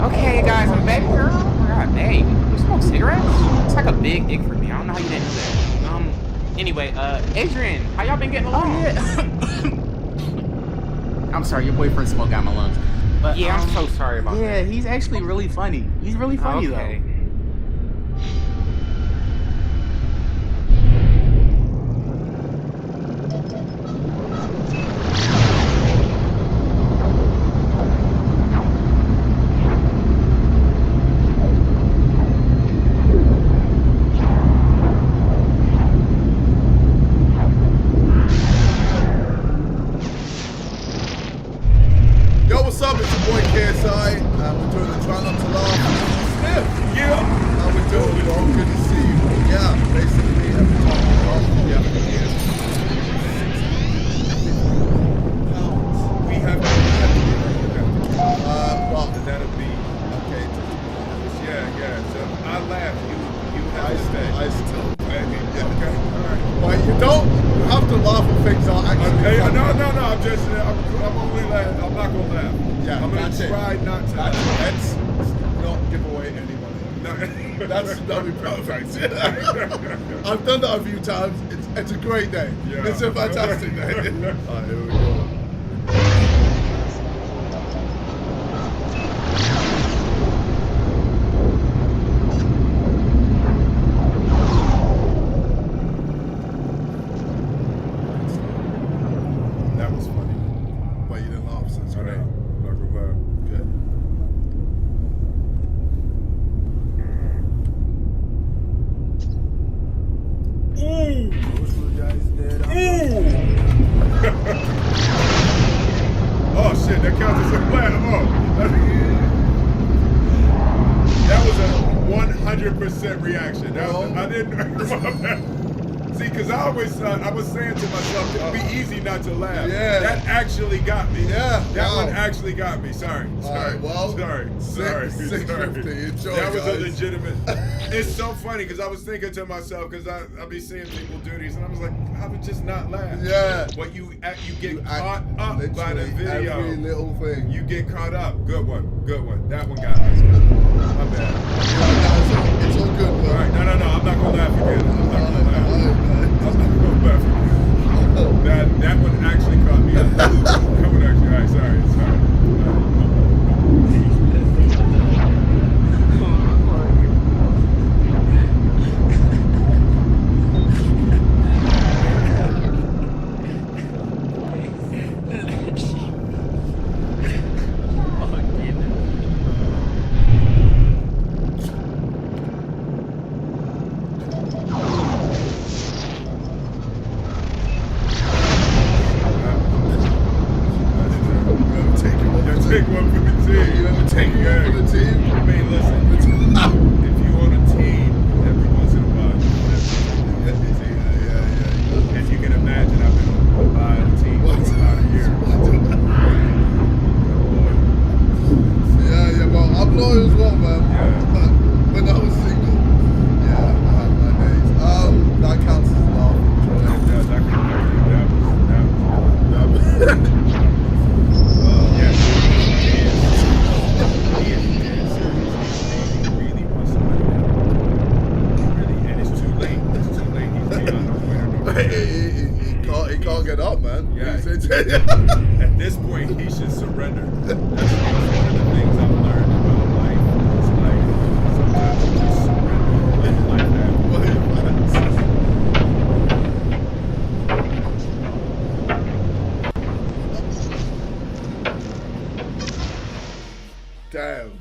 Speaker 21: Okay, guys, I'm back here. Oh my god, hey, you smoke cigarettes? It's like a big dick for me. I don't know how you didn't know that. Anyway, Adrian, how y'all been getting along? Oh, yeah. I'm sorry, your boyfriend smoked out my lungs. But, yeah, I'm so sorry about that. Yeah, he's actually really funny. He's really funny, though.
Speaker 2: I've done that a few times. It's a great day. Yeah. It's a fantastic day. Alright, here we go. That was funny. But you didn't laugh, so it's great. Good. Ooh! Ooh! Oh shit, that counts as a platinum. That was a 100% reaction. That was, I didn't. See, because I was saying to myself, it'd be easy not to laugh. Yeah. That actually got me. Yeah. That one actually got me. Sorry. Right, well, sorry. 650. Enjoy, that was guys. A legitimate. It's so funny because I was thinking to myself, because I be seeing people do these, and I was like, I would just not laugh. Yeah. But you get caught up by the video. Every little thing. You get caught up. Good one. That one got me. My bad. It's all good. All right. No. I'm not gonna laugh again. I'm not gonna laugh. That one actually caught me up. That one actually, alright, sorry. Take one for the team. You ever take one for the team? I mean, listen, if you on a team
Speaker 3: loyal as well, man. When I was single. Yeah, I had my days. That counts as a laugh. He can't get up, man.
Speaker 2: Yeah. At this point, he should surrender. That's one of the things I've learned about life. It's like sometimes you just surrender and let life happen.
Speaker 3: Damn.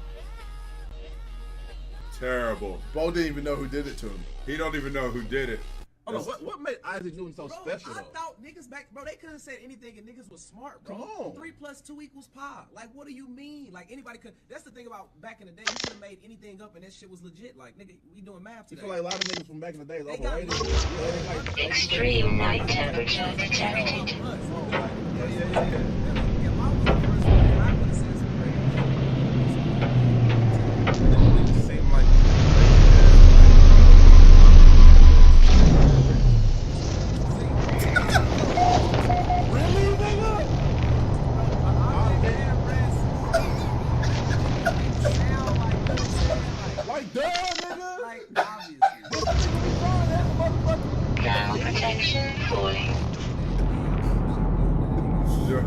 Speaker 2: Terrible.
Speaker 3: Bo didn't even know who did it to him.
Speaker 2: He don't even know who did it.
Speaker 22: Hold on, what made Isaac Newton so special,
Speaker 23: I
Speaker 22: though?
Speaker 23: thought niggas back, bro, they couldn't say anything and niggas was smart, bro.
Speaker 22: Come on.
Speaker 23: 3 + 2 = pi. Like, what do you mean? Like, anybody could. That's the thing about back in the day. You could have made anything up and that shit was legit. Like, nigga, we doing math
Speaker 22: You
Speaker 23: today.
Speaker 22: feel like a lot of niggas from back in the day is
Speaker 23: They got
Speaker 22: overrated.
Speaker 1: Extreme night temperature detected. Ground protection falling. Alert.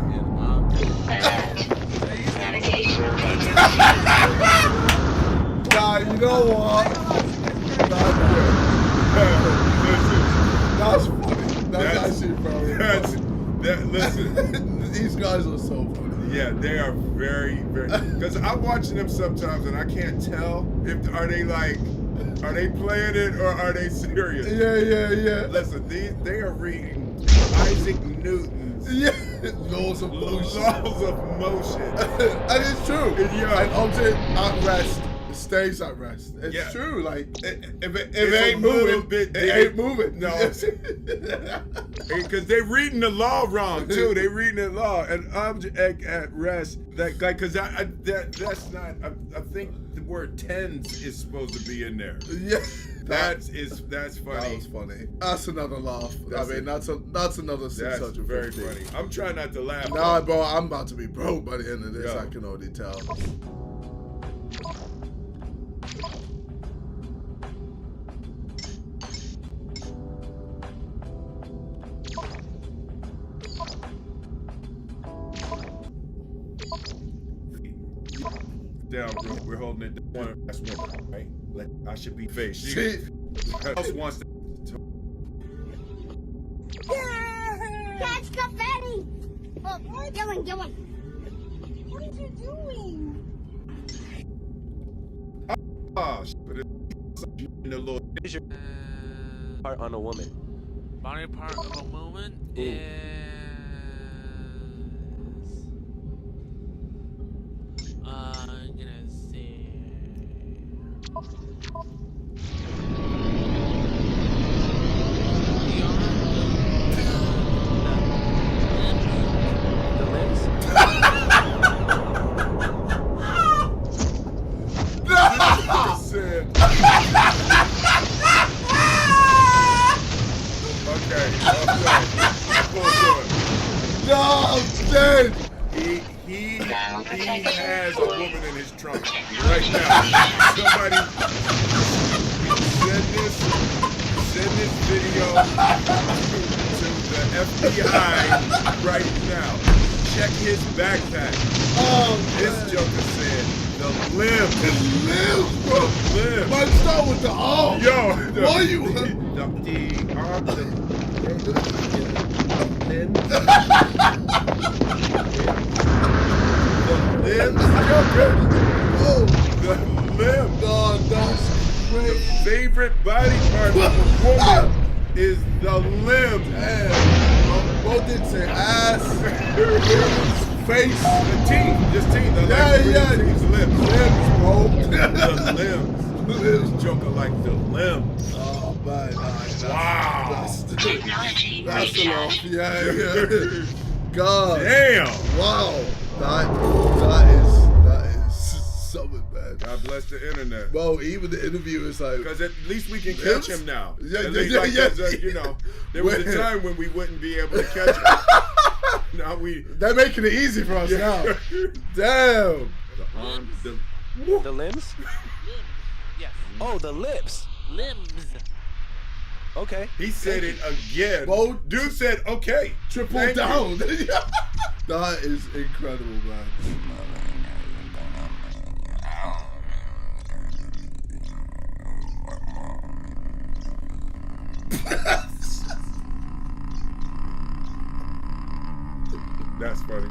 Speaker 1: Navigational data.
Speaker 3: Nah, you know what? That's funny. That's actually very funny.
Speaker 2: Listen.
Speaker 3: These guys are so funny.
Speaker 2: Yeah, they are very, very. Because I'm watching them sometimes and I can't tell if are they playing it or are they serious?
Speaker 3: Yeah.
Speaker 2: Listen, they are reading Isaac Newton's
Speaker 3: laws of motion.
Speaker 2: And
Speaker 3: it's true.
Speaker 2: Yeah.
Speaker 3: An object at rest stays at rest. It's true. Like if it ain't moving, it ain't moving.
Speaker 2: No. Because they're reading the law wrong too. They reading the law. An object at rest. That guy, because that's not. I think the word tens is supposed to be in there.
Speaker 3: Yeah.
Speaker 2: That's funny.
Speaker 3: That was funny. That's another laugh. That's another 650.
Speaker 2: That's very funny. I'm trying not to laugh.
Speaker 3: Nah, bro, I'm about to be broke by the end of this. I can already tell.
Speaker 2: Down, bro. We're holding it down. That's one, right? I should be faced. She else wants to.
Speaker 24: Catch confetti! Oh, Dylan. What are you doing?
Speaker 2: Oh, but it's in the little
Speaker 25: part on a woman.
Speaker 26: Body part of a woman is. I'm gonna say.
Speaker 25: The limbs?
Speaker 2: Okay.
Speaker 3: No, I'm dead.
Speaker 2: He has a woman in his trunk right now. Somebody send this video to the FBI right now. Check his backpack.
Speaker 3: Oh,
Speaker 2: this Joker said the limb.
Speaker 3: The limb, bro.
Speaker 2: The limb.
Speaker 3: Let's start with the arm.
Speaker 2: Yo,
Speaker 3: what you?
Speaker 2: The arm. The limb. The limb.
Speaker 3: God, that's great.
Speaker 2: The favorite body part of a woman is the limb.
Speaker 3: Damn. Both didn't say ass, face,
Speaker 2: the teeth. Just teeth. The limbs, limbs, bro. The limbs. Limbs. Joker like the limbs.
Speaker 3: Oh man,
Speaker 2: wow.
Speaker 3: That's enough. Yeah. God.
Speaker 2: Damn.
Speaker 3: Wow. That is so something, man.
Speaker 2: God bless the internet.
Speaker 3: Bro, even the interview is like...
Speaker 2: Because at least we can catch him now.
Speaker 3: Yeah.
Speaker 2: You know, there was a time when we wouldn't be able to catch him. Now
Speaker 3: They're making it easy for us now. Damn.
Speaker 2: The arms,
Speaker 25: The limbs?
Speaker 26: Yes.
Speaker 25: Oh, the lips.
Speaker 26: Limbs.
Speaker 25: Okay.
Speaker 2: He said it again.
Speaker 3: Bro,
Speaker 2: dude said, okay.
Speaker 3: Triple
Speaker 2: Thank
Speaker 3: down.
Speaker 2: you.
Speaker 3: That is incredible, man.
Speaker 2: That's funny.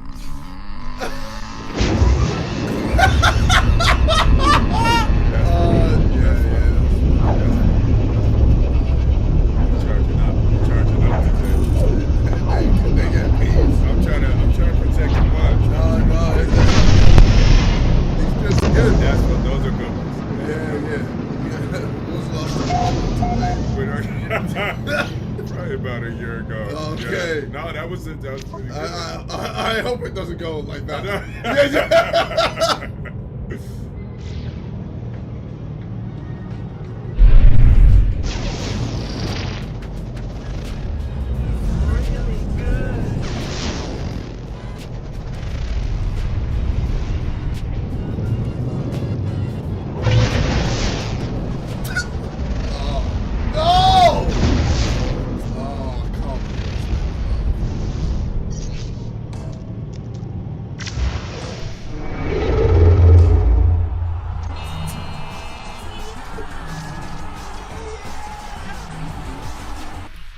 Speaker 2: I'm trying to protect your mind.
Speaker 3: No, it's just good.
Speaker 2: Those are good ones.
Speaker 3: Yeah. Who's lost
Speaker 2: Probably about a year ago.
Speaker 3: Okay.
Speaker 2: Yeah. No, that was pretty good.
Speaker 3: I hope it doesn't go like that.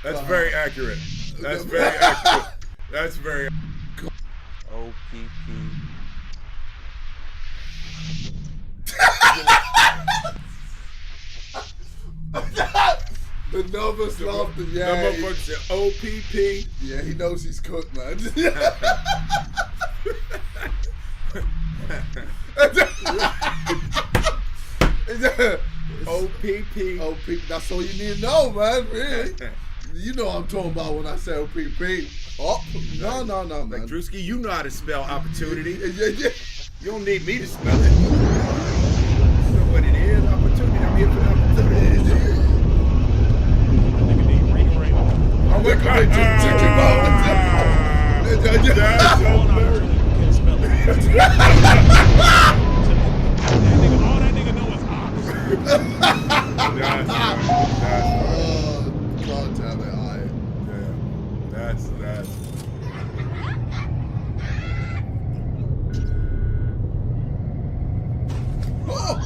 Speaker 2: That's very accurate. That's very accurate. That's very
Speaker 25: OPP.
Speaker 3: The nervous laughter, yeah.
Speaker 2: That motherfucker said OPP.
Speaker 3: Yeah, he knows he's cooked, man.
Speaker 2: OPP.
Speaker 3: OPP. That's all you need to know, man. Really. You know what I'm talking about when I say OPP. Oh, no, man.
Speaker 2: Like Drewski, you know how to spell opportunity.
Speaker 3: Yeah.
Speaker 2: You don't need me to spell it. You know what it is? Opportunity. I'm here for the opportunity.
Speaker 3: I'm looking at you.
Speaker 2: That's
Speaker 16: All that nigga know is ops.
Speaker 3: God damn it,
Speaker 2: That's.
Speaker 3: Oh.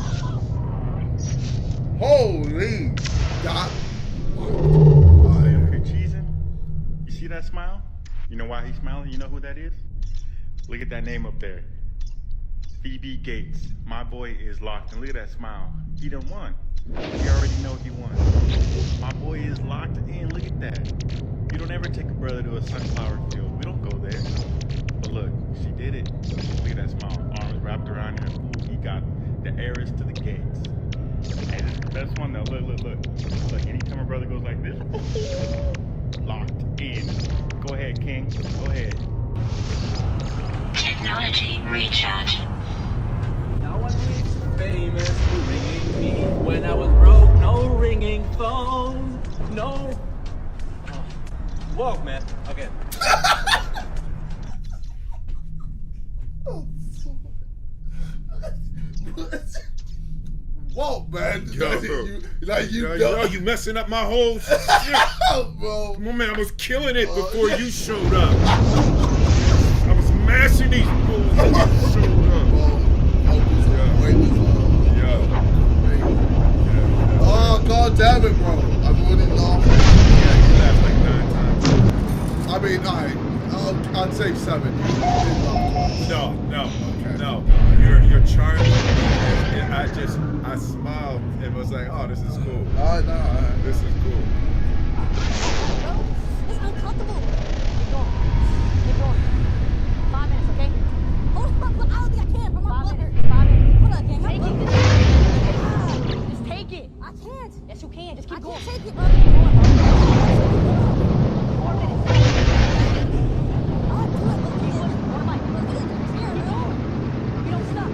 Speaker 3: Holy God.
Speaker 6: Okay, cheesing. You see that smile? You know why he's smiling? You know who that is? Look at that name up there. Phoebe Gates. My boy is locked. And look at that smile. He done won. We already know he won. My boy is locked in. Look at that. You don't ever take a brother to a sunflower field. We don't go there. But look, she did it. Look at that smile. Arms wrapped around her. Ooh, he got the heiress to the Gates. Hey, this is the best one though. Look. Look, anytime a brother goes like this, locked in. Go ahead, King. Go ahead.
Speaker 1: Technology recharge.
Speaker 18: No one is famous for ringing me when I was broke. No ringing phone. No. Walk, man. Okay.
Speaker 3: Whoa, man.
Speaker 2: You messing up my whole shit.
Speaker 3: Bro.
Speaker 2: Come on, man, I was killing it before you showed up. I was mashing these fools before you showed up.
Speaker 3: Oh, God damn it, bro. I've already laughed.
Speaker 2: Yeah, you laughed like 9 times.
Speaker 3: I mean, I'd say 7.
Speaker 2: No.
Speaker 3: Okay.
Speaker 2: No. You're charming. I smiled and was like, oh, this is cool. This is cool.
Speaker 24: Bro, it's uncomfortable. Keep going. 5 minutes, okay? Hold on, I don't think I can. Bro, my butt hurt. 5 minutes. Hold on, I can't. Just take it. I can't. Yes, you can. Just keep going. I can't take it, bro. 4 minutes. I'll do it. Keep going. One mic. It's here, bro. You don't stop.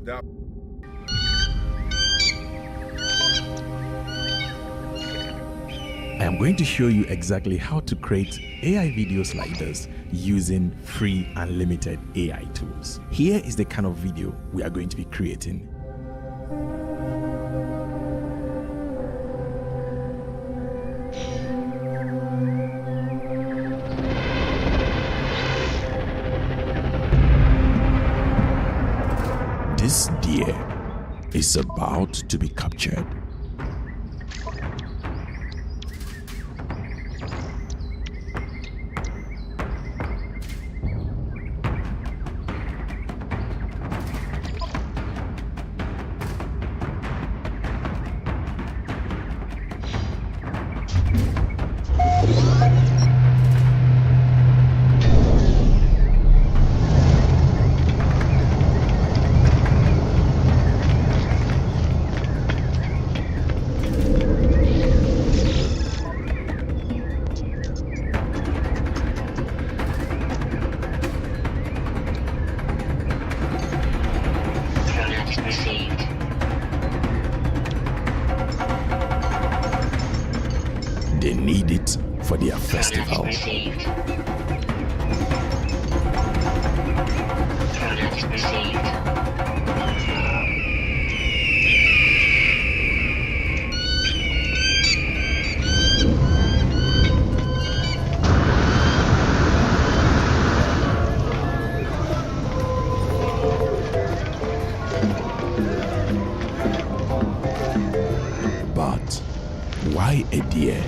Speaker 2: That.
Speaker 7: I am going to show you exactly how to create AI videos like this using free unlimited AI tools. Here is the kind of video we are going to be creating. This deer is about to be captured. They need it for their festival. But why a deer?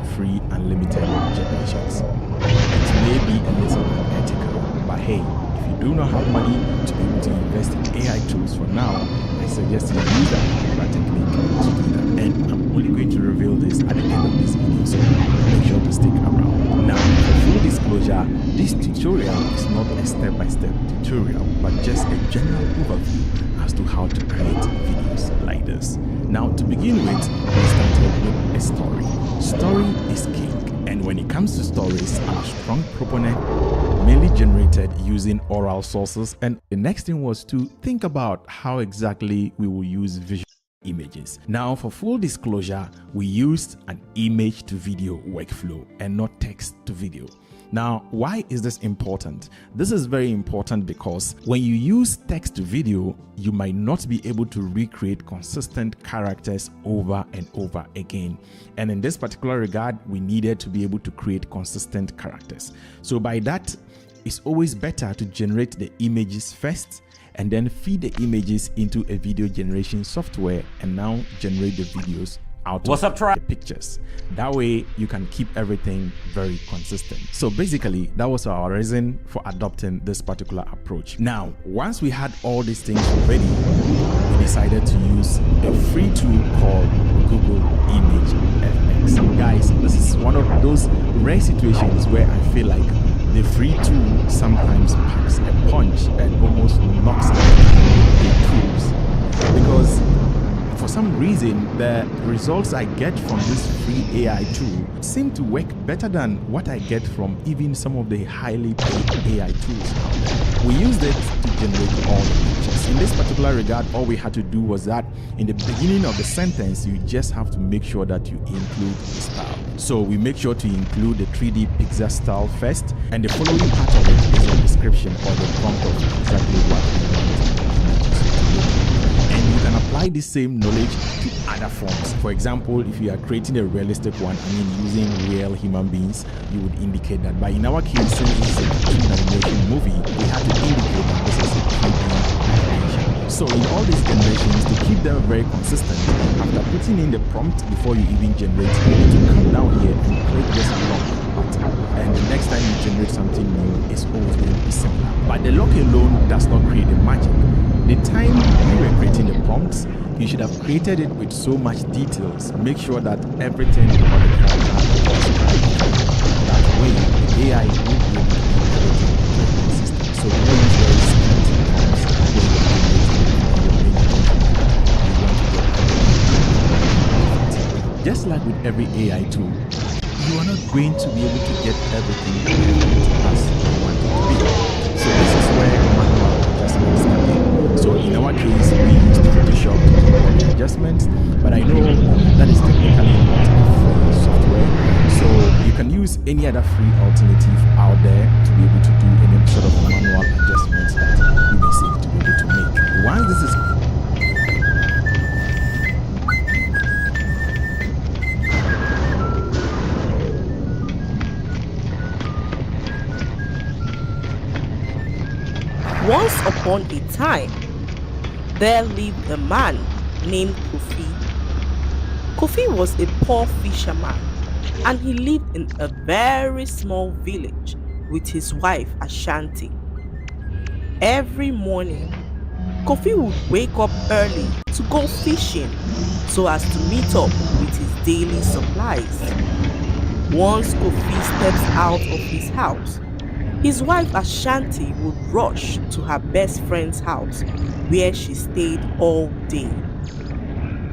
Speaker 7: free unlimited generations. It may be a little unethical, but hey, if you do not have money to be able to invest in AI tools for now, I suggest you use that particular technique to do that. And I'm only going to reveal this at the end of this video, so make sure to stick around. Now, for full disclosure, this tutorial is not a step-by-step tutorial, but just a general overview as to how to create videos like this. Now, to begin with, we started with a story. Story is king. And when it comes to stories, I'm a strong proponent, mainly generated using oral sources. And the next thing was to think about how exactly we will use visual images. Now, for full disclosure, we used an image to video workflow and not text to video. Now, why is this important? This is very important because when you use text to video, you might not be able to recreate consistent characters over and over again. And in this particular regard, we needed to be able to create consistent characters. So by that, it's always better to generate the images first and then feed the images into a video generation software and now generate the videos out of the pictures. That way you can keep everything very consistent. So basically that was our reason for adopting this particular approach. Now, once we had all these things ready, we decided to use a free tool called Google Image FX. Guys, this is one of those rare situations where I feel like the free tool sometimes packs a punch and almost knocks out the tools, because for some reason, the results I get from this free AI tool seem to work better than what I get from even some of the highly paid AI tools out there. We used it to generate all the pictures. In this particular regard, all we had to do was that in the beginning of the sentence, you just have to make sure that you include the style. So we make sure to include the 3D pixel style first, and the following part of it is a description or the prompt of exactly what we want. And you can apply the same knowledge to other forms. For example, if you are creating a realistic one, using real human beings, you would indicate that. But in our case, since this is a cartoon animation movie, we have to indicate that this is a 3D animation. So in all these generations, to keep them very consistent, after putting in the prompt before you even generate, you need to come down here and click this lock button. And the next time you generate something new, it's always going to be similar. But the lock alone does not create the magic. The time you were creating the prompts, you should have created it with so much details. Make sure that everything about the character is described. That way, the AI will be able to keep everything very consistent. So don't use very scripted prompts when you are generating your main content. Just like with every AI tool, you are not going to be able to get everything as you want it to be. So this is where manual adjustments come in. So in our case, we used Photoshop to do all the adjustments, but I know that is technically not a free software. So you can use any other free alternative out there to be able to do any sort of manual adjustments that you may seek to be able to make. Once this is
Speaker 9: Once upon a time, there lived a man named Kofi. Kofi was a poor fisherman, and he lived in a very small village with his wife Ashanti. Every morning, Kofi would wake up early to go fishing so as to meet up with his daily supplies. Once Kofi steps out of his house, his wife Ashanti would rush to her best friend's house where she stayed all day.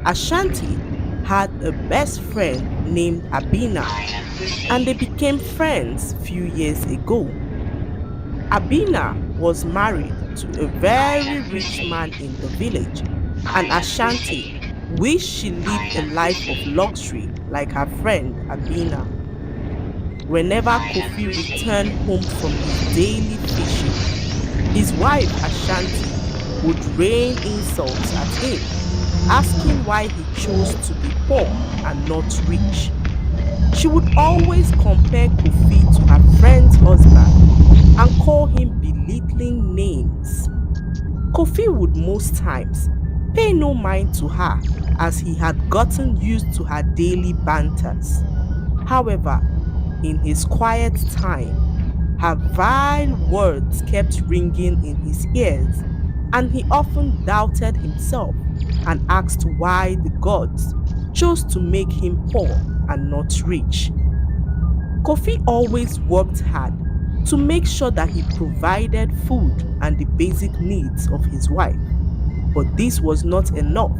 Speaker 9: Ashanti had a best friend named Abina, and they became friends few years ago. Abina was married to a very rich man in the village, and Ashanti wished she lived a life of luxury like her friend Abina. Whenever Kofi returned home from his daily fishing, his wife Ashanti would rain insults at him, asking why he chose to be poor and not rich. She would always compare Kofi to her friend's husband and call him belittling names. Kofi would most times pay no mind to her, as he had gotten used to her daily banters. However, in his quiet time, her vile words kept ringing in his ears, and he often doubted himself and asked why the gods chose to make him poor and not rich. Kofi always worked hard to make sure that he provided food and the basic needs of his wife. But this was not enough,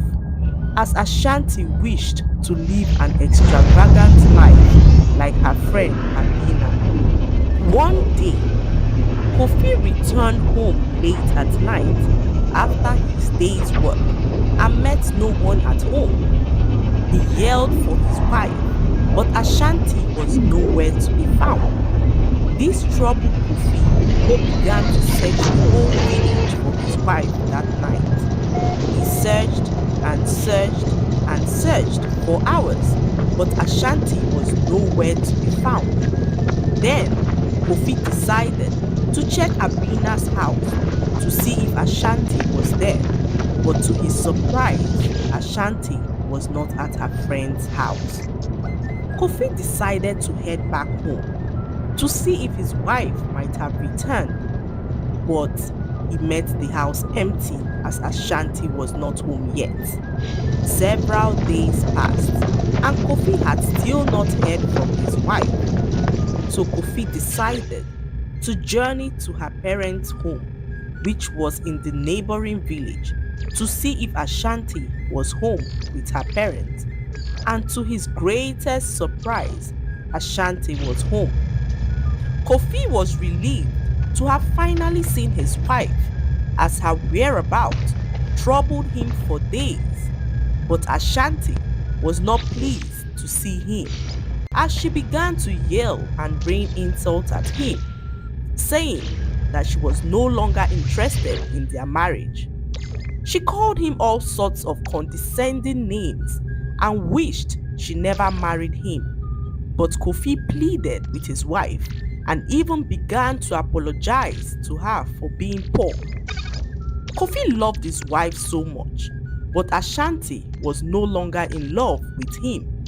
Speaker 9: as Ashanti wished to live an extravagant life like her friend Abina. One day, Kofi returned home late at night after his day's work and met no one at home. He yelled for his wife, but Ashanti was nowhere to be found. This troubled Kofi, who began to search the whole village for his wife that night. He searched and searched and searched for hours, but Ashanti was nowhere to be found. Then Kofi decided to check Abina's house to see if Ashanti was there, but to his surprise, Ashanti was not at her friend's house. Kofi decided to head back home to see if his wife might have returned, but he met the house empty as Ashanti was not home yet. Several days passed, and Kofi had still not heard from his wife. So Kofi decided to journey to her parents' home, which was in the neighboring village, to see if Ashanti was home with her parents. And to his greatest surprise, Ashanti was home. Kofi was relieved to have finally seen his wife, as her whereabouts troubled him for days. But Ashanti was not pleased to see him, as she began to yell and rain insults at him, saying that she was no longer interested in their marriage. She called him all sorts of condescending names and wished she never married him. But Kofi pleaded with his wife and even began to apologize to her for being poor. Kofi loved his wife so much, but Ashanti was no longer in love with him,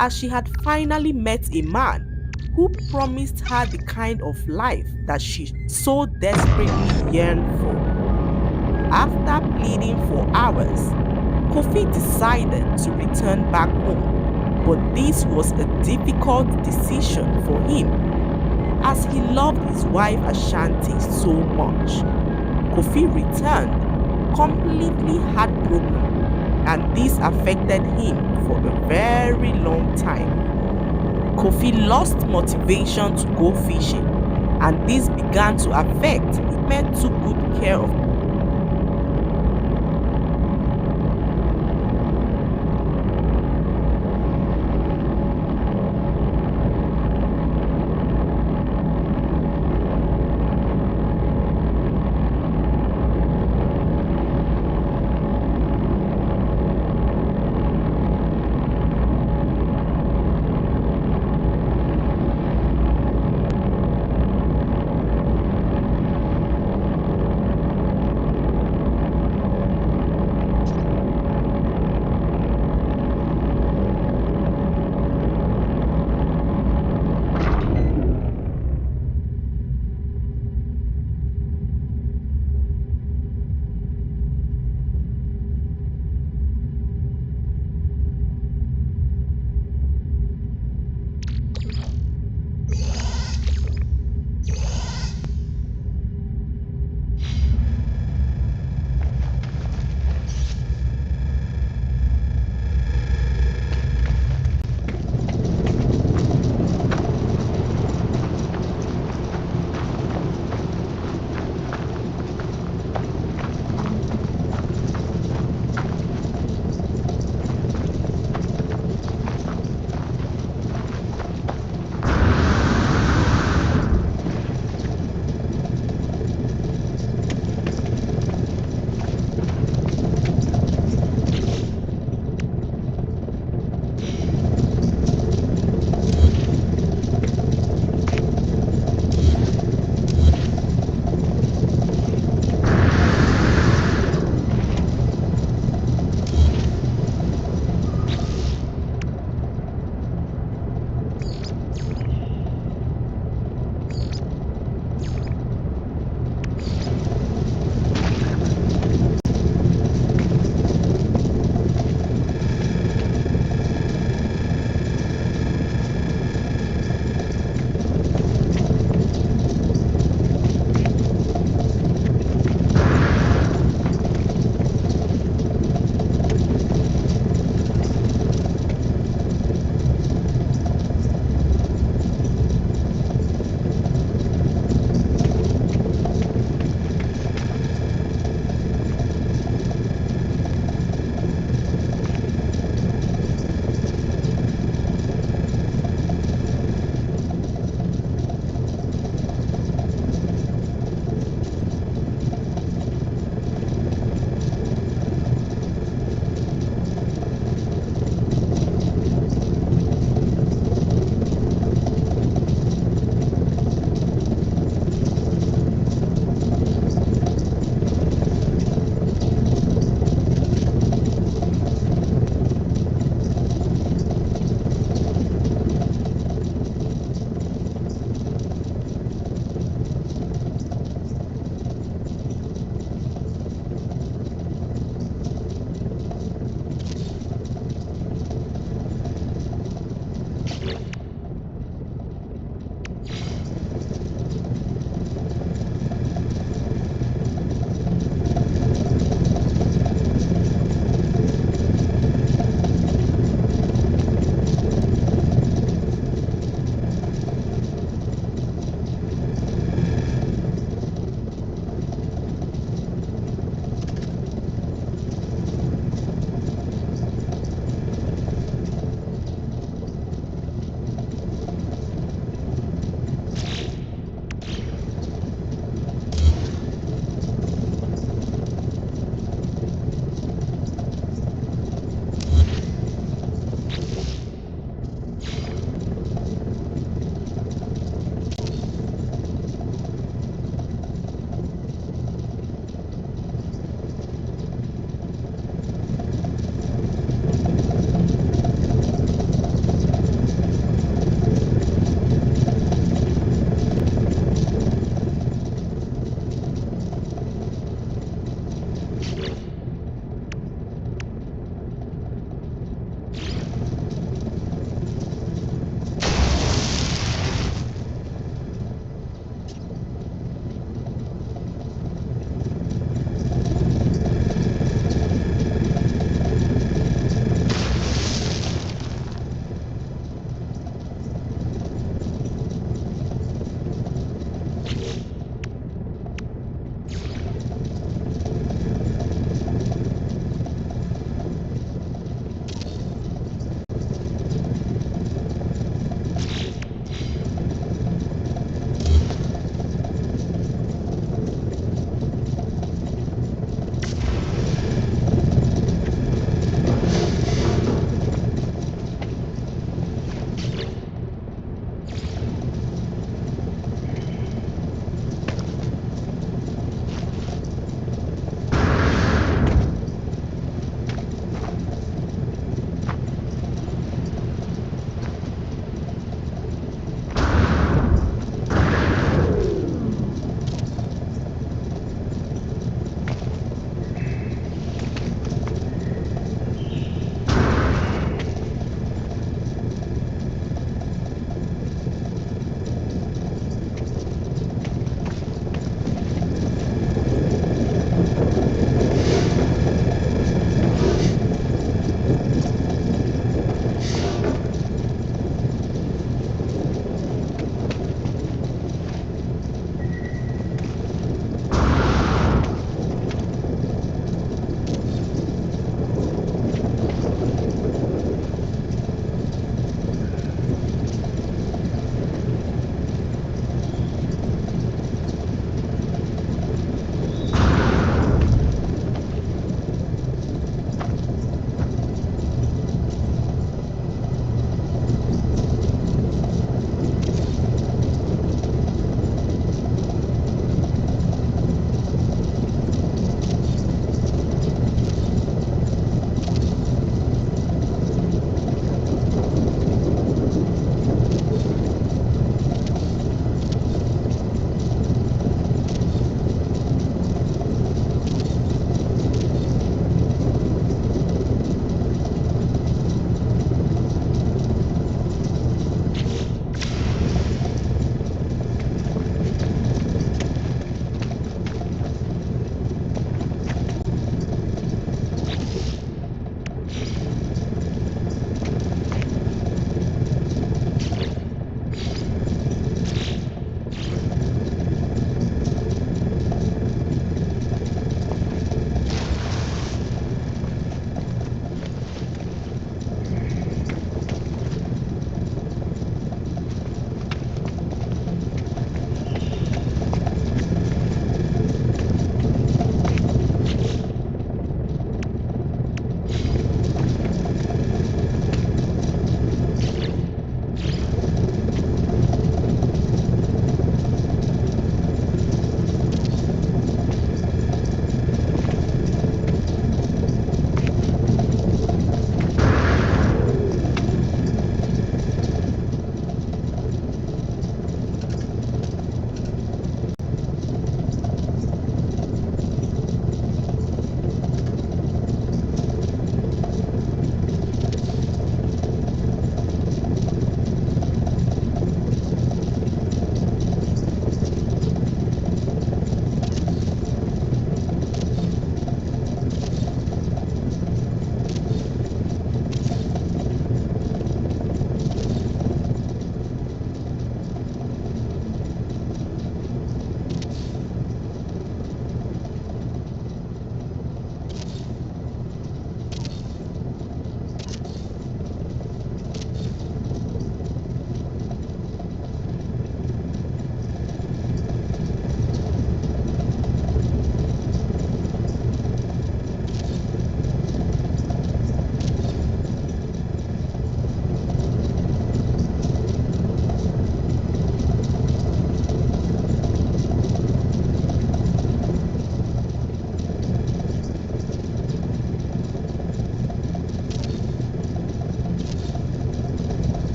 Speaker 9: as she had finally met a man who promised her the kind of life that she so desperately yearned for. After pleading for hours, Kofi decided to return back home, but this was a difficult decision for him, as he loved his wife Ashanti so much. Kofi returned completely heartbroken, and this affected him for a very long time. Kofi lost motivation to go fishing, and this began to affect his men took good care of.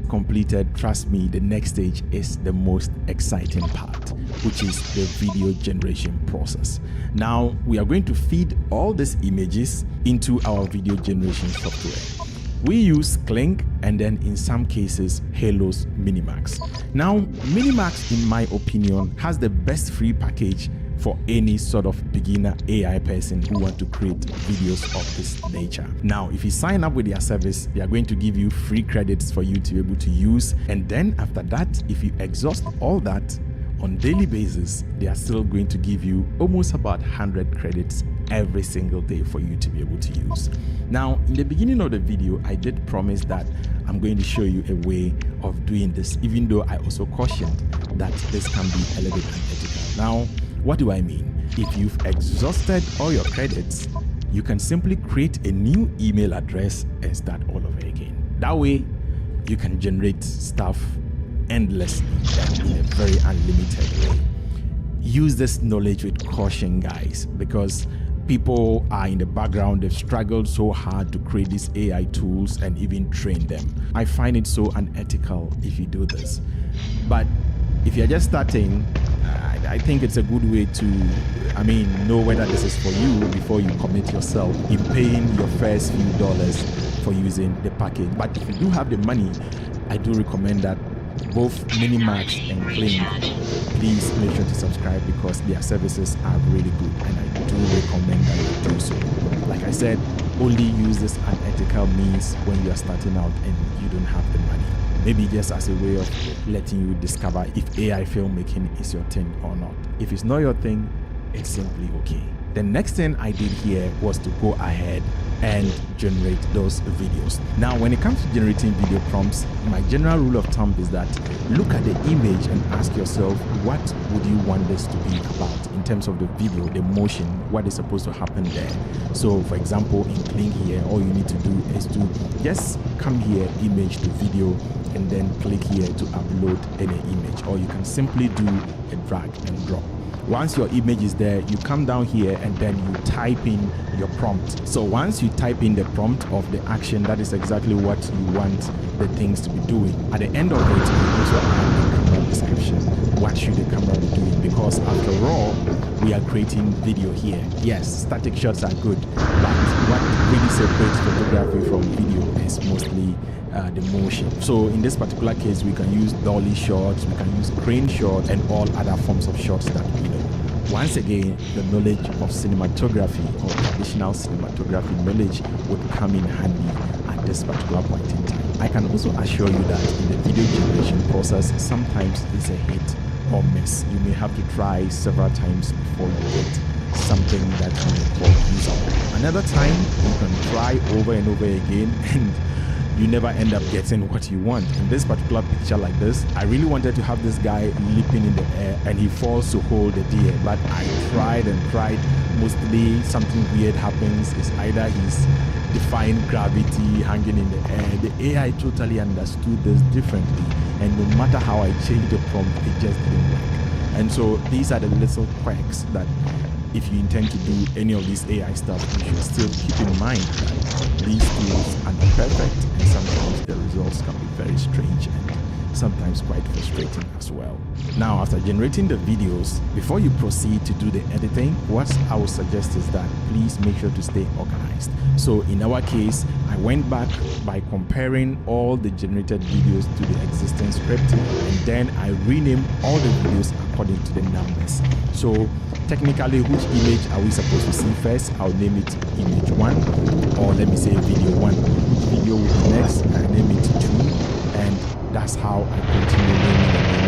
Speaker 7: Completed, trust me, the next stage is the most exciting part, which is the video generation process. Now we are going to feed all these images into our video generation software. We use Clink and then in some cases Halo's Minimax. Now Minimax, in my opinion, has the best free package for any sort of beginner AI person who want to create videos of this nature. Now, if you sign up with their service, they are going to give you free credits for you to be able to use. And then after that, if you exhaust all that on daily basis, they are still going to give you almost about 100 credits every single day for you to be able to use. Now, in the beginning of the video, I did promise that I'm going to show you a way of doing this, even though I also cautioned that this can be a little bit unethical. Now, what do I mean? If you've exhausted all your credits, you can simply create a new email address and start all over again. That way, you can generate stuff endlessly and in a very unlimited way. Use this knowledge with caution, guys, because people are in the background. They've struggled so hard to create these AI tools and even train them. I find it so unethical if you do this. But if you're just starting, I think it's a good way to, know whether this is for you before you commit yourself in paying your first few dollars for using the package. But if you do have the money, I do recommend that both Minimax and Clink, please make sure to subscribe because their services are really good and I do recommend that you do so. Like I said, only use this unethical means when you are starting out and you don't have the money. Maybe just as a way of letting you discover if AI filmmaking is your thing or not. If it's not your thing, it's simply okay. The next thing I did here was to go ahead and generate those videos. Now, when it comes to generating video prompts, my general rule of thumb is that look at the image and ask yourself, what would you want this to be about in terms of the video, the motion, what is supposed to happen there. So, for example, in Clink here, all you need to do is to just come here, image the video, and then click here to upload any image, or you can simply do a drag and drop. Once your image is there, you come down here and then you type in your prompt. So once you type in the prompt of the action, that is exactly what you want the things to be doing. At the end of it, you also add the camera description. What should the camera be doing? Because after all, we are creating video here. Yes, static shots are good, but what really separates photography from video is mostly the motion. So in this particular case, we can use dolly shots, we can use crane shots, and all other forms of shots that we know. Once again, the knowledge of cinematography or traditional cinematography knowledge would come in handy at this particular point in time. I can also assure you that in the video generation process, sometimes it's a hit or miss. You may have to try several times before you get something that you call usable. Another time, you can try over and over again and you never end up getting what you want. In this particular picture like this, I really wanted to have this guy leaping in the air and he falls to hold the deer, but I tried and tried. Mostly something weird happens. It's either he's defying gravity, hanging in the air. The AI totally understood this differently, and no matter how I changed the prompt, it just didn't work. And so these are the little quirks that if you intend to do any of these AI stuff, you should still keep in mind that these tools are not perfect, and sometimes the results can be very strange and sometimes quite frustrating as well. Now, after generating the videos, before you proceed to do the editing, what I would suggest is that please make sure to stay organized. So in our case, I went back by comparing all the generated videos to the existing script, and then I renamed all the videos according to the numbers. So technically, which image are we supposed to see first? I'll name it image 1, or let me say video 1. Which video will be next? I name it 2, and that's how I continue naming the